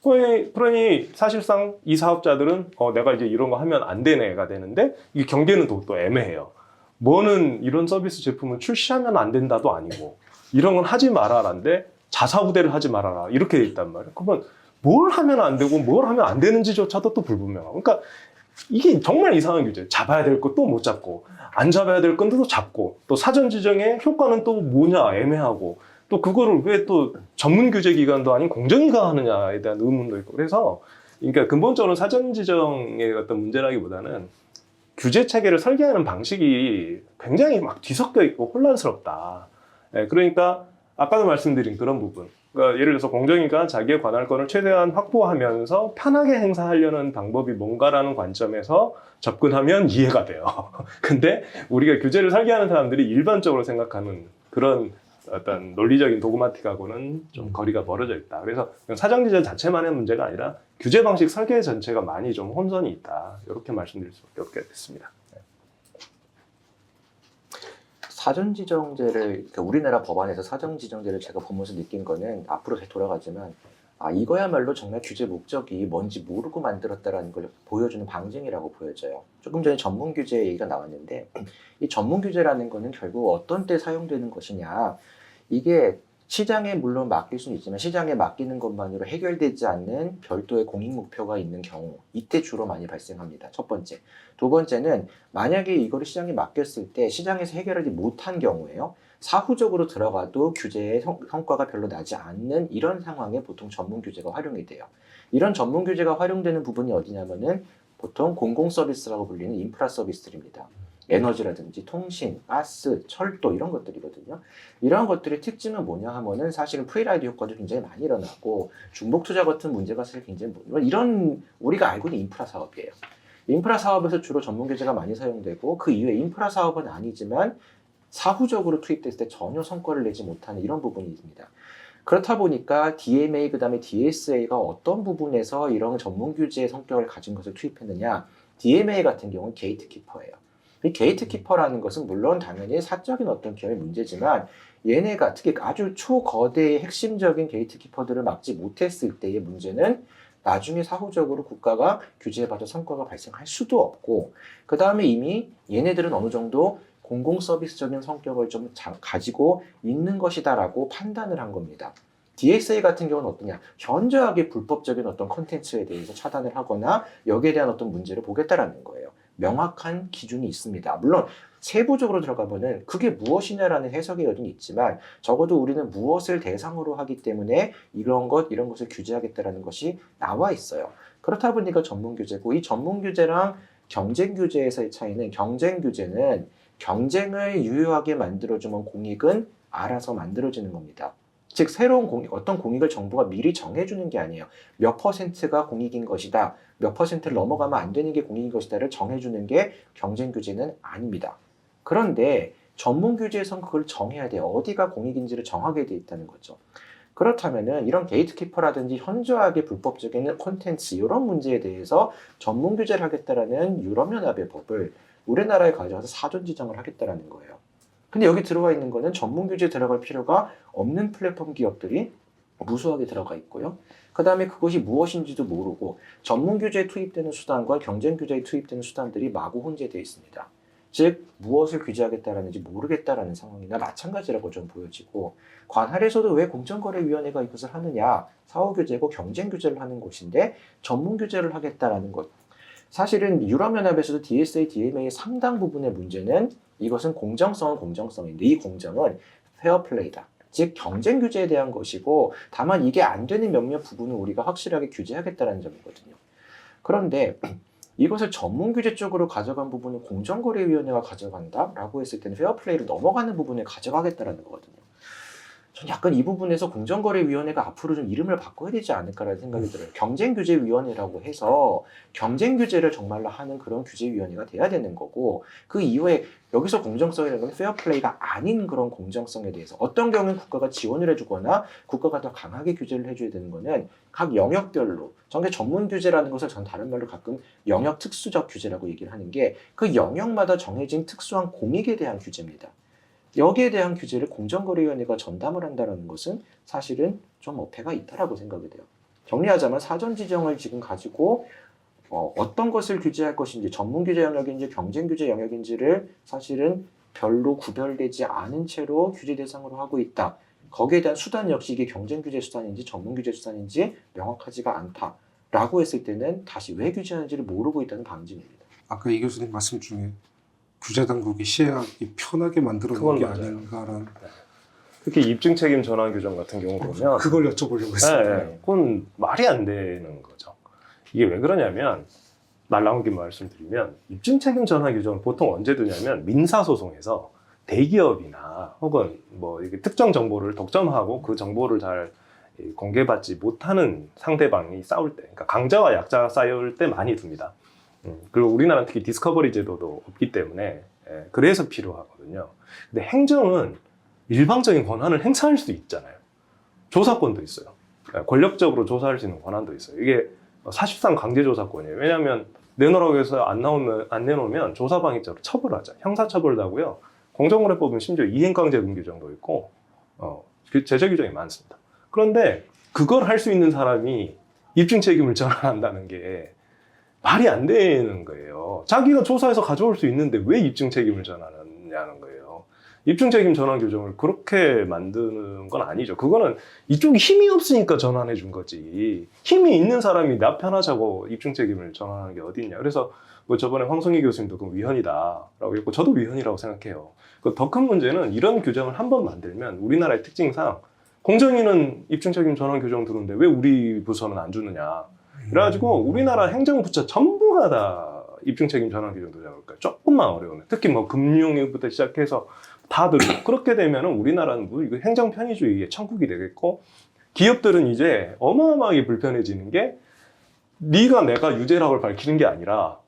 그러니 사실상 이 사업자들은 내가 이제 이런 거 하면 안 되네가 되는데 이 경계는 또 애매해요. 뭐는 이런 서비스 제품은 출시하면 안 된다도 아니고 이런 건 하지 말아라인데 자사후대를 하지 말아라 이렇게 돼 있단 말이에요. 그러면 뭘 하면 안 되고 뭘 하면 안 되는지조차도 또 불분명하고 그러니까 이게 정말 이상한 규제. 잡아야 될 것도 못 잡고 안 잡아야 될 건도 또 잡고 또 사전 지정의 효과는 또 뭐냐 애매하고 또 그거를 왜 또 전문 규제 기관도 아닌 공정위가 하느냐에 대한 의문도 있고 그래서 그러니까 근본적으로 사전 지정의 어떤 문제라기보다는 규제 체계를 설계하는 방식이 굉장히 막 뒤섞여 있고 혼란스럽다. 그러니까 아까도 말씀드린 그런 부분. 그러니까 예를 들어서 공정위가 자기의 관할권을 최대한 확보하면서 편하게 행사하려는 방법이 뭔가라는 관점에서 접근하면 이해가 돼요. 근데 우리가 규제를 설계하는 사람들이 일반적으로 생각하는 그런 어떤 논리적인 도그마틱하고는 좀 거리가 멀어져 있다. 그래서 사전 규제 자체만의 문제가 아니라 규제 방식 설계 전체가 많이 좀 혼선이 있다. 이렇게 말씀드릴 수밖에 없게 됐습니다. 사전지정제를 그러니까 우리나라 법안에서 사전지정제를 제가 보면서 느낀 거는 앞으로 돌아가지만 이거야말로 정말 규제 목적이 뭔지 모르고 만들었다라는 걸 보여주는 방증이라고 보여져요. 조금 전에 전문 규제 얘기가 나왔는데 이 전문 규제라는 거는 결국 어떤 때 사용되는 것이냐 이게 시장에 물론 맡길 수는 있지만 시장에 맡기는 것만으로 해결되지 않는 별도의 공익 목표가 있는 경우 이때 주로 많이 발생합니다. 첫 번째. 두 번째는 만약에 이거를 시장에 맡겼을 때 시장에서 해결하지 못한 경우에요. 사후적으로 들어가도 규제의 성과가 별로 나지 않는 이런 상황에 보통 전문 규제가 활용이 돼요. 이런 전문 규제가 활용되는 부분이 어디냐면은 보통 공공 서비스라고 불리는 인프라 서비스들입니다. 에너지라든지 통신, 가스, 철도 이런 것들이거든요. 이런 것들의 특징은 뭐냐 하면은 사실은 프리라이드 효과도 굉장히 많이 일어나고 중복 투자 같은 문제가 사실 굉장히 이런 우리가 알고 있는 인프라 사업이에요. 인프라 사업에서 주로 전문 규제가 많이 사용되고 그 이외에 인프라 사업은 아니지만 사후적으로 투입됐을 때 전혀 성과를 내지 못하는 이런 부분이 있습니다. 그렇다 보니까 DMA 그다음에 DSA가 어떤 부분에서 이런 전문 규제의 성격을 가진 것을 투입했느냐. DMA 같은 경우는 게이트키퍼예요. 이 게이트키퍼라는 것은 물론 당연히 사적인 어떤 기업의 문제지만 얘네가 특히 아주 초거대의 핵심적인 게이트키퍼들을 막지 못했을 때의 문제는 나중에 사후적으로 국가가 규제해봐도 성과가 발생할 수도 없고 그 다음에 이미 얘네들은 어느 정도 공공 서비스적인 성격을 좀 가지고 있는 것이다라고 판단을 한 겁니다. DSA 같은 경우는 어떠냐? 현저하게 불법적인 어떤 콘텐츠에 대해서 차단을 하거나 여기에 대한 어떤 문제를 보겠다라는 거예요. 명확한 기준이 있습니다. 물론 세부적으로 들어가면은 그게 무엇이냐라는 해석의 여지는 있지만 적어도 우리는 무엇을 대상으로 하기 때문에 이런 것을 규제하겠다라는 것이 나와 있어요. 그렇다 보니까 전문 규제고 이 전문 규제랑 경쟁 규제에서의 차이는 경쟁 규제는 경쟁을 유효하게 만들어주면 공익은 알아서 만들어지는 겁니다. 즉 새로운 어떤 공익을 정부가 미리 정해주는 게 아니에요. 몇 퍼센트가 공익인 것이다. 몇 퍼센트를 넘어가면 안 되는 게 공익인 것이다를 정해주는 게 경쟁 규제는 아닙니다. 그런데 전문 규제에선 그걸 정해야 돼요. 어디가 공익인지를 정하게 돼 있다는 거죠. 그렇다면은 이런 게이트키퍼라든지 현저하게 불법적인 콘텐츠 이런 문제에 대해서 전문 규제를 하겠다라는 유럽연합의 법을 우리나라에 가져와서 사전 지정을 하겠다라는 거예요. 근데 여기 들어가 있는 거는 전문 규제에 들어갈 필요가 없는 플랫폼 기업들이 무수하게 들어가 있고요. 그 다음에 그것이 무엇인지도 모르고 전문 규제에 투입되는 수단과 경쟁 규제에 투입되는 수단들이 마구 혼재되어 있습니다. 즉 무엇을 규제하겠다라는지 모르겠다라는 상황이나 마찬가지라고 좀 보여지고 관할에서도 왜 공정거래위원회가 이것을 하느냐 사후 규제고 경쟁 규제를 하는 곳인데 전문 규제를 하겠다라는 것 사실은 유럽연합에서도 DSA, DMA의 상당 부분의 문제는 이것은 공정성은 공정성인데 이 공정은 페어플레이다. 즉 경쟁 규제에 대한 것이고 다만 이게 안 되는 몇몇 부분은 우리가 확실하게 규제하겠다는 점이거든요. 그런데 이것을 전문 규제 쪽으로 가져간 부분을 공정거래위원회가 가져간다라고 했을 때는 페어플레이를 넘어가는 부분을 가져가겠다라는 거거든요. 전 약간 이 부분에서 공정거래위원회가 앞으로 좀 이름을 바꿔야 되지 않을까라는 생각이 들어요. 경쟁규제위원회라고 해서 경쟁규제를 정말로 하는 그런 규제위원회가 돼야 되는 거고 그 이후에 여기서 공정성이라는 건 페어플레이가 아닌 그런 공정성에 대해서 어떤 경우는 국가가 지원을 해주거나 국가가 더 강하게 규제를 해줘야 되는 거는 각 영역별로 정말 전문 규제라는 것을 전 다른 말로 가끔 영역 특수적 규제라고 얘기를 하는 게 그 영역마다 정해진 특수한 공익에 대한 규제입니다. 여기에 대한 규제를 공정거래위원회가 전담을 한다는 것은 사실은 좀 어폐가 있다라고 생각이 돼요. 정리하자면 사전 지정을 지금 가지고 어떤 것을 규제할 것인지 전문 규제 영역인지 경쟁 규제 영역인지를 사실은 별로 구별되지 않은 채로 규제 대상으로 하고 있다. 거기에 대한 수단 역시 이게 경쟁 규제 수단인지 전문 규제 수단인지 명확하지가 않다라고 했을 때는 다시 왜 규제하는지를 모르고 있다는 방증입니다. 아까 이 교수님 말씀 중에 규제 당국이 시행하기 편하게 만들어 놓은 게 그건 맞아요. 아닌가라는 특히 입증 책임 전환 규정 같은 경우 보면 그걸 여쭤보려고 했습니다. 네, 그건 말이 안 되는 거죠. 이게 왜 그러냐면 말 나온 김에 말씀드리면 입증 책임 전환 규정을 보통 언제 두냐면 민사 소송에서 대기업이나 혹은 뭐 이게 특정 정보를 독점하고 그 정보를 잘 공개받지 못하는 상대방이 싸울 때, 그러니까 강자와 약자가 싸울 때 많이 둡니다. 그리고 우리나라는 특히 디스커버리 제도도 없기 때문에 그래서 필요하거든요. 근데 행정은 일방적인 권한을 행사할 수 있잖아요. 조사권도 있어요. 권력적으로 조사할 수 있는 권한도 있어요. 이게 사실상 강제조사권이에요. 왜냐하면 내놓으라고 해서 안 내놓으면 조사방해죄로 처벌하죠. 형사처벌도 하고요. 공정거래법은 심지어 이행강제금 규정도 있고 제재 규정이 많습니다. 그런데 그걸 할 수 있는 사람이 입증 책임을 전환한다는 게 말이 안 되는 거예요. 자기가 조사해서 가져올 수 있는데 왜 입증 책임을 전환하냐는 거예요. 입증 책임 전환 규정을 그렇게 만드는 건 아니죠. 그거는 이쪽이 힘이 없으니까 전환해 준 거지. 힘이 있는 사람이 나 편하자고 입증 책임을 전환하는 게 어디 있냐. 그래서 뭐 저번에 황성희 교수님도 그건 위헌이다라고 했고 저도 위헌이라고 생각해요. 더 큰 문제는 이런 규정을 한번 만들면 우리나라의 특징상 공정위는 입증 책임 전환 규정 두는데 왜 우리 부서는 안 주느냐. 그래가지고 우리나라 행정부처 전부가 다 입증 책임 전환 규정도 잡을까요? 조금만 어려우면 특히 뭐 금융부터 시작해서 다들 그렇게 되면은 우리나라는 뭐 이거 행정 편의주의의 천국이 되겠고 기업들은 이제 어마어마하게 불편해지는 게 네가 내가 유죄라고 밝히는 게 아니라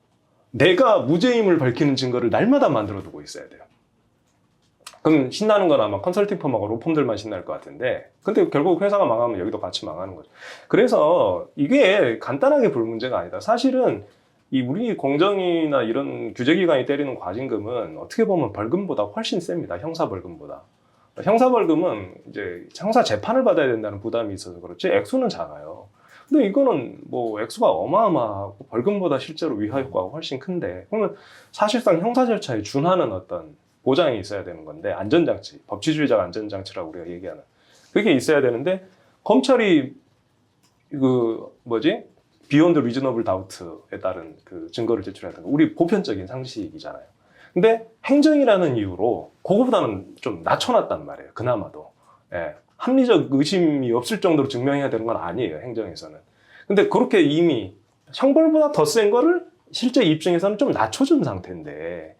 내가 무죄임을 밝히는 증거를 날마다 만들어 두고 있어야 돼요. 그럼 신나는 건 아마 컨설팅 펌하고 로펌들만 신날 것 같은데 근데 결국 회사가 망하면 여기도 같이 망하는 거죠. 그래서 이게 간단하게 볼 문제가 아니다. 사실은 이 우리 공정이나 이런 규제기관이 때리는 과징금은 어떻게 보면 벌금보다 훨씬 셉니다. 형사벌금보다. 형사벌금은 이제 형사 재판을 받아야 된다는 부담이 있어서 그렇지 액수는 작아요. 근데 이거는 뭐 액수가 어마어마하고 벌금보다 실제로 위화 효과가 훨씬 큰데 그러면 사실상 형사 절차에 준하는 어떤 보장이 있어야 되는 건데 안전장치, 법치주의적 안전장치라고 우리가 얘기하는 그게 있어야 되는데 검찰이 비욘드 리즈너블 다우트에 따른 그 증거를 제출해야 되는 우리 보편적인 상식이잖아요. 근데 행정이라는 이유로 그거보다는 좀 낮춰놨단 말이에요. 그나마도. 예. 합리적 의심이 없을 정도로 증명해야 되는 건 아니에요. 행정에서는. 근데 그렇게 이미 형벌보다 더 센 거를 실제 입증에서는 좀 낮춰준 상태인데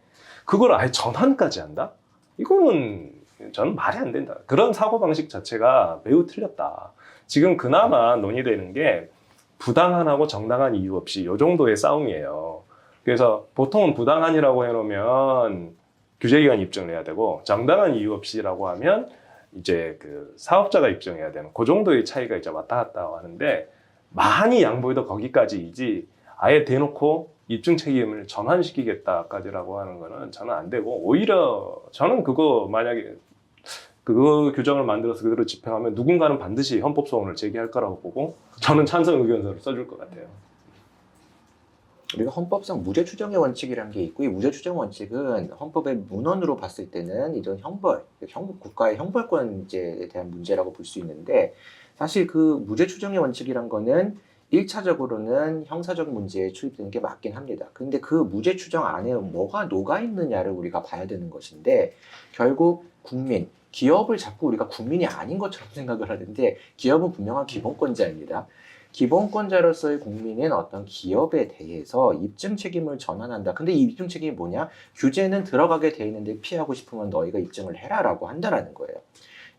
그걸 아예 전환까지 한다? 이거는 저는 말이 안 된다. 그런 사고방식 자체가 매우 틀렸다. 지금 그나마 논의되는 게 부당한하고 정당한 이유 없이 이 정도의 싸움이에요. 그래서 보통은 부당한이라고 해놓으면 규제기관 입증을 해야 되고 정당한 이유 없이라고 하면 이제 그 사업자가 입증해야 되는 그 정도의 차이가 이제 왔다 갔다 하는데 많이 양보해도 거기까지이지 아예 대놓고 입증 책임을 전환시키겠다까지라고 하는 거는 저는 안 되고 오히려 저는 그거 만약에 그 규정을 만들어서 그대로 집행하면 누군가는 반드시 헌법소원을 제기할 거라고 보고 저는 찬성 의견서를 써줄 것 같아요. 우리가 헌법상 무죄 추정의 원칙이라는 게 있고 이 무죄 추정 원칙은 헌법의 문헌으로 봤을 때는 이런 국가의 형벌권에 대한 문제라고 볼 수 있는데 사실 그 무죄 추정의 원칙이란 거는 1차적으로는 형사적 문제에 출입되는 게 맞긴 합니다. 근데 그 무죄 추정 안에 뭐가 녹아 있느냐를 우리가 봐야 되는 것인데 결국 국민, 기업을 자꾸 우리가 국민이 아닌 것처럼 생각을 하는데 기업은 분명한 기본권자입니다. 기본권자로서의 국민은 어떤 기업에 대해서 입증 책임을 전환한다. 근데 이 입증 책임이 뭐냐? 규제는 들어가게 돼 있는데 피하고 싶으면 너희가 입증을 해라라고 한다라는 거예요.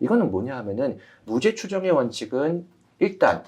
이거는 뭐냐 하면은 무죄 추정의 원칙은 일단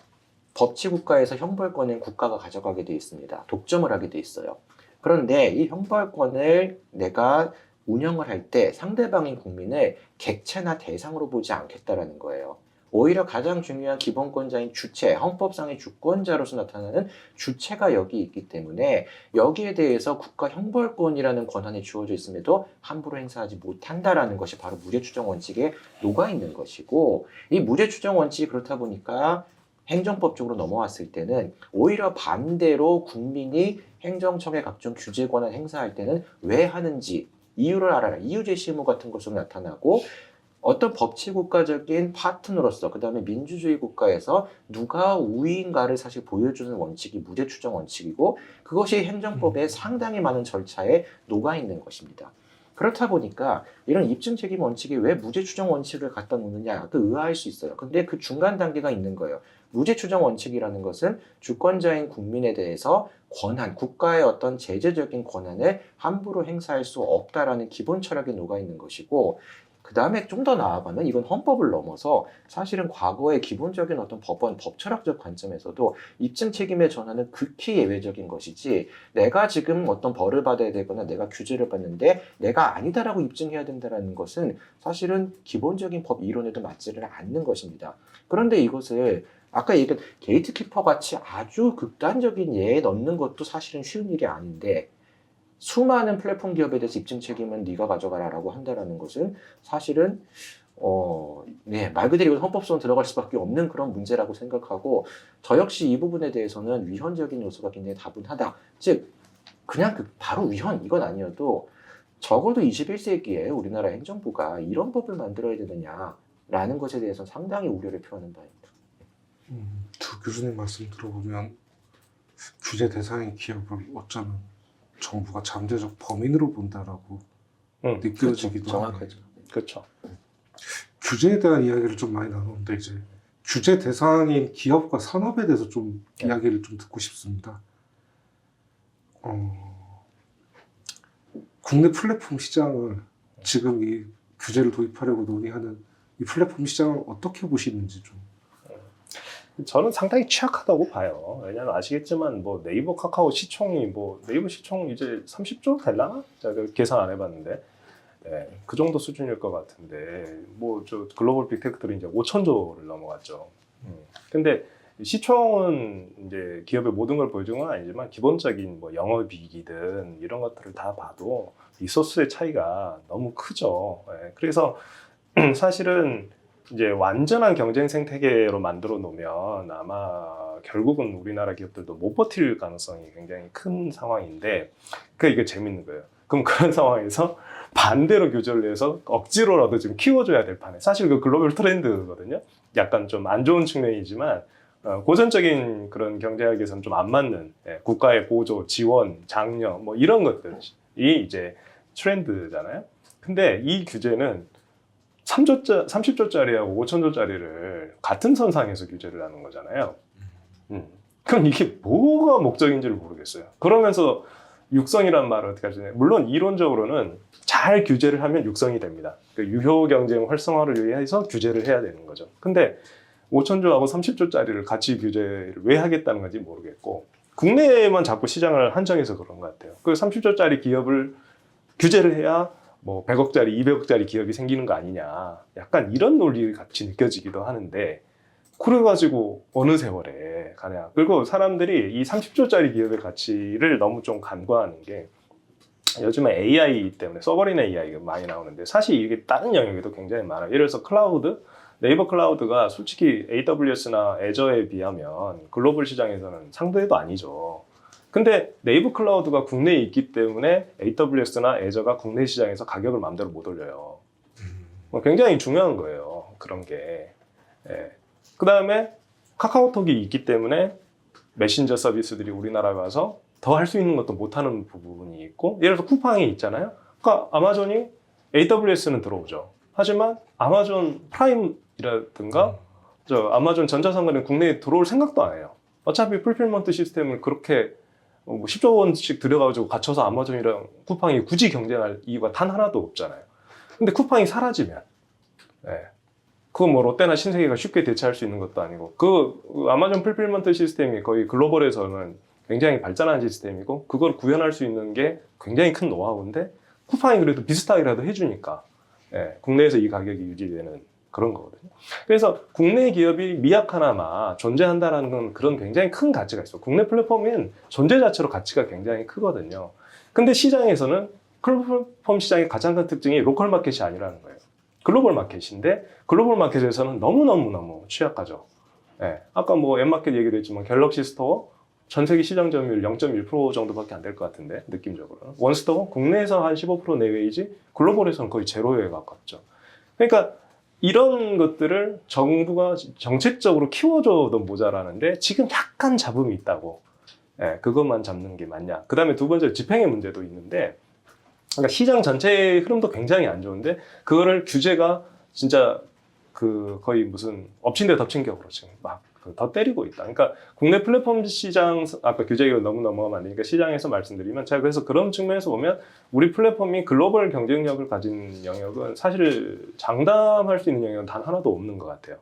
법치국가에서 형벌권은 국가가 가져가게 돼 있습니다. 독점을 하게 돼 있어요. 그런데 이 형벌권을 내가 운영을 할 때 상대방인 국민을 객체나 대상으로 보지 않겠다라는 거예요. 오히려 가장 중요한 기본권자인 주체, 헌법상의 주권자로서 나타나는 주체가 여기 있기 때문에 여기에 대해서 국가 형벌권이라는 권한이 주어져 있음에도 함부로 행사하지 못한다라는 것이 바로 무죄추정 원칙에 녹아 있는 것이고, 이 무죄추정 원칙이 그렇다 보니까 행정법적으로 넘어왔을 때는 오히려 반대로 국민이 행정청의 각종 규제 권한 행사할 때는 왜 하는지 이유를 알아라. 이유제시 의무 같은 것으로 나타나고, 어떤 법치국가적인 파트너로서 그 다음에 민주주의 국가에서 누가 우위인가를 사실 보여주는 원칙이 무죄추정 원칙이고, 그것이 행정법에 상당히 많은 절차에 녹아있는 것입니다. 그렇다 보니까 이런 입증책임 원칙이 왜 무죄추정 원칙을 갖다 놓느냐 또 의아할 수 있어요. 근데 그 중간 단계가 있는 거예요. 무죄추정 원칙이라는 것은 주권자인 국민에 대해서 권한, 국가의 어떤 제재적인 권한을 함부로 행사할 수 없다라는 기본 철학에 녹아있는 것이고, 그 다음에 좀 더 나아가면 이건 헌법을 넘어서 사실은 과거의 기본적인 어떤 법철학적 관점에서도 입증 책임의 전환은 극히 예외적인 것이지, 내가 지금 어떤 벌을 받아야 되거나 내가 규제를 받는데 내가 아니다라고 입증해야 된다는 것은 사실은 기본적인 법 이론에도 맞지를 않는 것입니다. 그런데 이것을 아까 얘기한 게이트키퍼 같이 아주 극단적인 예에 넣는 것도 사실은 쉬운 일이 아닌데, 수많은 플랫폼 기업에 대해서 입증 책임은 네가 가져가라 라고 한다는 것은 사실은 말 그대로 이건 헌법소원 들어갈 수밖에 없는 그런 문제라고 생각하고, 저 역시 이 부분에 대해서는 위헌적인 요소가 굉장히 다분하다. 즉 그냥 바로 위헌 이건 아니어도 적어도 21세기에 우리나라 행정부가 이런 법을 만들어야 되느냐라는 것에 대해서 상당히 우려를 표하는 바입니다. 두 교수님 말씀 들어보면 규제 대상인 기업을 어쩌면 정부가 잠재적 범인으로 본다라고 느껴지기도 하네요. 정확하죠. 그렇죠. 규제에 대한 이야기를 좀 많이 나누는데 이제 규제 대상인 기업과 산업에 대해서 좀 이야기를 좀 듣고 싶습니다. 국내 플랫폼 시장을 지금 이 규제를 도입하려고 논의하는 이 플랫폼 시장을 어떻게 보시는지 좀. 저는 상당히 취약하다고 봐요. 왜냐하면 아시겠지만 뭐 네이버 카카오 시총이 뭐 네이버 시총 이제 30조 될라나? 제가 계산 안 해봤는데 네, 그 정도 수준일 것 같은데 뭐 저 글로벌 빅테크들이 이제 5천조를 넘어갔죠. 근데 시총은 이제 기업의 모든 걸 보여주는 건 아니지만 기본적인 뭐 영업이익이든 이런 것들을 다 봐도 리소스의 차이가 너무 크죠. 네, 그래서 사실은 이제 완전한 경쟁 생태계로 만들어 놓으면 아마 결국은 우리나라 기업들도 못 버틸 가능성이 굉장히 큰 상황인데, 이게 재밌는 거예요. 그럼 그런 상황에서 반대로 규제를 해서 억지로라도 좀 키워줘야 될 판에, 사실 그 글로벌 트렌드거든요. 약간 좀 안 좋은 측면이지만 고전적인 그런 경제학에서는 좀 안 맞는 국가의 보조, 지원, 장려 뭐 이런 것들이 이제 트렌드잖아요. 근데 이 규제는 30조짜리하고 5천조짜리를 같은 선상에서 규제를 하는 거잖아요. 그럼 이게 뭐가 목적인지를 모르겠어요. 그러면서 육성이란 말을 어떻게 하시나요? 물론 이론적으로는 잘 규제를 하면 육성이 됩니다. 그 유효 경쟁 활성화를 위해서 규제를 해야 되는 거죠. 근데 5천조하고 30조짜리를 같이 규제를 왜 하겠다는 건지 모르겠고, 국내에만 자꾸 시장을 한정해서 그런 것 같아요. 그 30조짜리 기업을 규제를 해야 뭐 100억짜리, 200억짜리 기업이 생기는 거 아니냐. 약간 이런 논리 같이 느껴지기도 하는데, 그래가지고 어느 세월에 가냐. 그리고 사람들이 이 30조짜리 기업의 가치를 너무 좀 간과하는 게, 요즘에 AI 때문에 서버린 AI가 많이 나오는데 사실 이게 다른 영역에도 굉장히 많아요. 예를 들어서 클라우드, 네이버 클라우드가 솔직히 AWS나 애저에 비하면 글로벌 시장에서는 상대도 아니죠. 근데 네이버 클라우드가 국내에 있기 때문에 AWS나 애저가 국내 시장에서 가격을 마음대로 못 올려요. 굉장히 중요한 거예요. 그런 게. 그 다음에 카카오톡이 있기 때문에 메신저 서비스들이 우리나라에 와서 더 할 수 있는 것도 못하는 부분이 있고, 예를 들어서 쿠팡이 있잖아요. 그러니까 아마존이 AWS는 들어오죠. 하지만 아마존 프라임이라든가 저 아마존 전자상가는 국내에 들어올 생각도 안 해요. 어차피 풀필먼트 시스템을 그렇게 뭐 10조 원씩 들여가지고 갖춰서 아마존이랑 쿠팡이 굳이 경쟁할 이유가 단 하나도 없잖아요. 근데 쿠팡이 사라지면, 예. 그건 뭐 롯데나 신세계가 쉽게 대체할 수 있는 것도 아니고, 그 아마존 풀필먼트 시스템이 거의 글로벌에서는 굉장히 발전한 시스템이고, 그걸 구현할 수 있는 게 굉장히 큰 노하우인데, 쿠팡이 그래도 비슷하게라도 해주니까, 예, 국내에서 이 가격이 유지되는 그런 거거든요. 그래서 국내 기업이 미약하나마 존재한다는 건 그런 굉장히 큰 가치가 있어. 국내 플랫폼은 존재 자체로 가치가 굉장히 크거든요. 근데 시장에서는 플랫폼 시장의 가장 큰 특징이 로컬 마켓이 아니라는 거예요. 글로벌 마켓인데 글로벌 마켓에서는 너무너무 취약하죠. 예, 아까 뭐 앱마켓 얘기도 했지만 갤럭시 스토어 전 세계 시장 점유율 0.1% 정도밖에 안 될 것 같은데 느낌적으로 원스토어 국내에서 한 15% 내외이지 글로벌에서는 거의 제로에 가깝죠. 그러니까 이런 것들을 정부가 정책적으로 키워줘도 모자라는데 지금 약간 잡음이 있다고. 예, 그것만 잡는 게 맞냐. 그 다음에 두 번째 집행의 문제도 있는데, 그러니까 시장 전체의 흐름도 굉장히 안 좋은데 그거를 규제가 진짜 그 거의 무슨 엎친 데 덮친 격으로 지금 막 더 때리고 있다. 그러니까 국내 플랫폼 시장, 아까 규제 얘기로 너무 넘어가면 안 되니까 시장에서 말씀드리면, 제가 그래서 그런 측면에서 보면 우리 플랫폼이 글로벌 경쟁력을 가진 영역은 사실 장담할 수 있는 영역은 단 하나도 없는 것 같아요.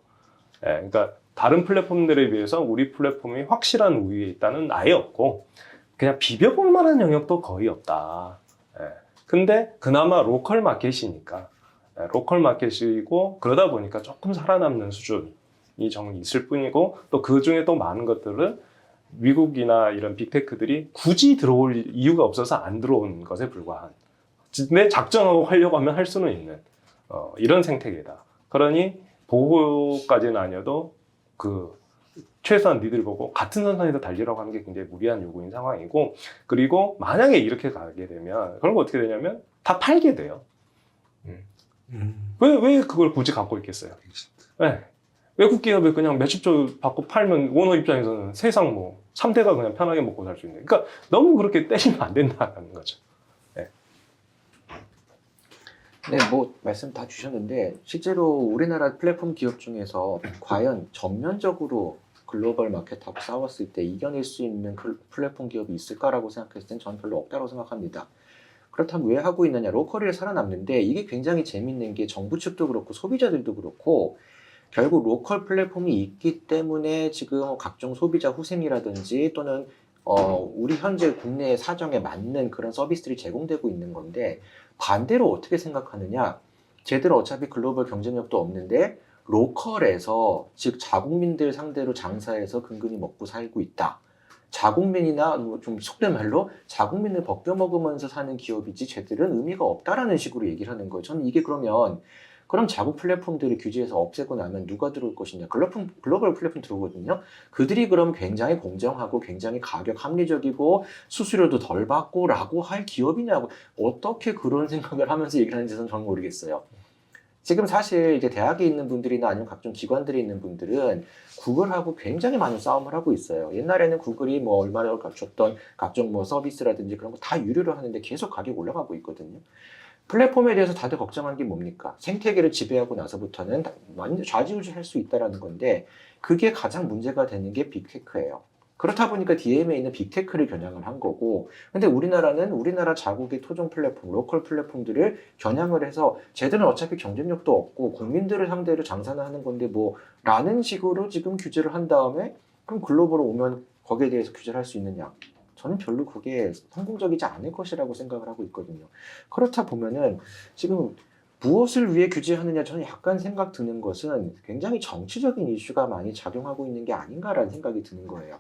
예, 그러니까 다른 플랫폼들에 비해서 우리 플랫폼이 확실한 우위에 있다는 아예 없고, 그냥 비벼볼 만한 영역도 거의 없다. 예, 근데 그나마 로컬 마켓이니까, 예, 로컬 마켓이고 그러다 보니까 조금 살아남는 수준이 정도 있을 뿐이고, 또 그 중에 또 많은 것들은 미국이나 이런 빅테크들이 굳이 들어올 이유가 없어서 안 들어온 것에 불과한, 내 작정하고 하려고 하면 할 수는 있는 이런 생태계다. 그러니 보고까지는 아니어도 그 최소한 니들 보고 같은 선상에서 달리라고 하는 게 굉장히 무리한 요구인 상황이고, 그리고 만약에 이렇게 가게 되면 그런 거 어떻게 되냐면 다 팔게 돼요. 왜 그걸 굳이 갖고 있겠어요? 네. 외국 기업에 그냥 몇십 조 받고 팔면 오너 입장에서는 세상 뭐 3대가 그냥 편하게 먹고 살 수 있는. 그러니까 너무 그렇게 때리면 안 된다는 거죠. 네. 네, 뭐 말씀 다 주셨는데 실제로 우리나라 플랫폼 기업 중에서 과연 전면적으로 글로벌 마켓하고 싸웠을 때 이겨낼 수 있는 플랫폼 기업이 있을까라고 생각했을 땐 저는 별로 없다고 생각합니다. 그렇다면 왜 하고 있느냐? 로컬이 살아남는데 이게 굉장히 재밌는 게 정부 측도 그렇고 소비자들도 그렇고 결국 로컬 플랫폼이 있기 때문에 지금 각종 소비자 후생이라든지 또는 우리 현재 국내 사정에 맞는 그런 서비스들이 제공되고 있는 건데, 반대로 어떻게 생각하느냐? 쟤들은 어차피 글로벌 경쟁력도 없는데 로컬에서, 즉 자국민들 상대로 장사해서 근근히 먹고 살고 있다. 자국민이나 좀 속된 말로 자국민을 벗겨먹으면서 사는 기업이지 쟤들은 의미가 없다라는 식으로 얘기를 하는 거예요. 저는 이게 그럼 자국 플랫폼들을 규제해서 없애고 나면 누가 들어올 것이냐? 글로벌 플랫폼 들어오거든요. 그들이 그럼 굉장히 공정하고 굉장히 가격 합리적이고 수수료도 덜 받고 라고 할 기업이냐고, 어떻게 그런 생각을 하면서 얘기를 하는지는 저는 모르겠어요. 지금 사실 이제 대학에 있는 분들이나 아니면 각종 기관들에 있는 분들은 구글하고 굉장히 많은 싸움을 하고 있어요. 옛날에는 구글이 뭐 얼마나 갖췄던 각종 뭐 서비스라든지 그런 거 다 유료로 하는데 계속 가격이 올라가고 있거든요. 플랫폼에 대해서 다들 걱정한 게 뭡니까? 생태계를 지배하고 나서부터는 완전 좌지우지할 수 있다는 건데, 그게 가장 문제가 되는 게 빅테크예요. 그렇다 보니까 DM에 있는 빅테크를 겨냥을 한 거고, 근데 우리나라는 우리나라 자국의 토종 플랫폼, 로컬 플랫폼들을 겨냥을 해서 쟤들은 어차피 경쟁력도 없고 국민들을 상대로 장사는 하는 건데 뭐 라는 식으로 지금 규제를 한 다음에 그럼 글로벌로 오면 거기에 대해서 규제를 할 수 있느냐? 저는 별로 그게 성공적이지 않을 것이라고 생각을 하고 있거든요. 그렇다 보면은 지금 무엇을 위해 규제하느냐, 저는 약간 생각 드는 것은 굉장히 정치적인 이슈가 많이 작용하고 있는 게 아닌가라는 생각이 드는 거예요.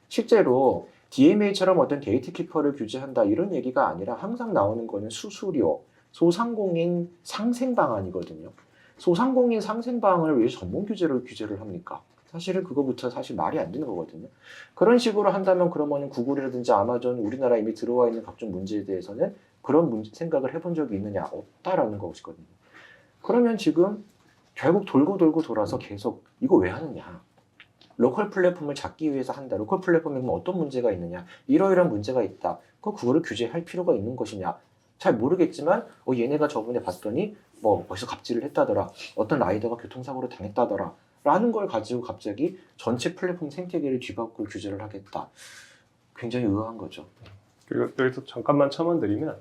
실제로 DMA처럼 어떤 게이트키퍼를 규제한다 이런 얘기가 아니라 항상 나오는 거는 수수료, 소상공인 상생 방안이거든요. 소상공인 상생 방안을 왜 전문 규제를 합니까? 사실은 그거부터 사실 말이 안 되는 거거든요. 그런 식으로 한다면 그러면 구글이라든지 아마존, 우리나라에 이미 들어와 있는 각종 문제에 대해서는 그런 생각을 해본 적이 있느냐? 없다라는 것이거든요. 그러면 지금 결국 돌고 돌아서 계속 이거 왜 하느냐? 로컬 플랫폼을 잡기 위해서 한다. 로컬 플랫폼에 그럼 어떤 문제가 있느냐? 이러이러한 문제가 있다. 그거를 규제할 필요가 있는 것이냐? 잘 모르겠지만 얘네가 저번에 봤더니 뭐 벌써 갑질을 했다더라. 어떤 라이더가 교통사고로 당했다더라. 라는 걸 가지고 갑자기 전체 플랫폼 생태계를 뒤바꿀 규제를 하겠다. 굉장히 의아한 거죠. 그리고 여기서 잠깐만 첨언드리면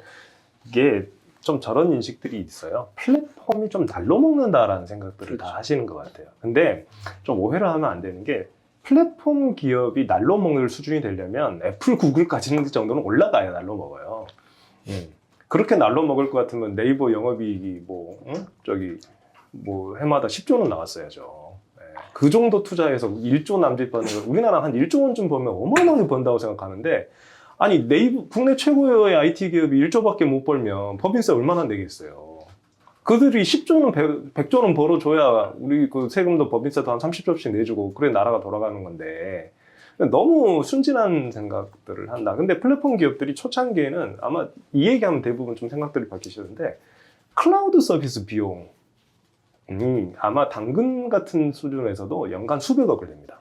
이게 좀 저런 인식들이 있어요. 플랫폼이 좀 날로 먹는다라는 생각들을 그렇죠. 다 하시는 것 같아요. 근데 좀 오해를 하면 안 되는 게 플랫폼 기업이 날로 먹는 수준이 되려면 애플, 구글까지는 그 정도는 올라가야 날로 먹어요. 그렇게 날로 먹을 것 같으면 네이버 영업이익이 뭐 해마다 10조는 나왔어야죠. 그 정도 투자해서 1조 남짓 버는 거, 우리나라 한 1조 원쯤 벌면 어마어마하게 번다고 생각하는데, 아니 네이버 국내 최고의 IT 기업이 1조밖에 못 벌면 법인세 얼마나 내겠어요. 그들이 10조는 100조는 벌어줘야 우리 그 세금도 법인세도 한 30조씩 내주고 그래 나라가 돌아가는 건데, 너무 순진한 생각들을 한다. 근데 플랫폼 기업들이 초창기에는 아마 이 얘기하면 대부분 좀 생각들이 바뀌시는데, 클라우드 서비스 비용 아마 당근 같은 수준에서도 연간 수백억을 냅니다.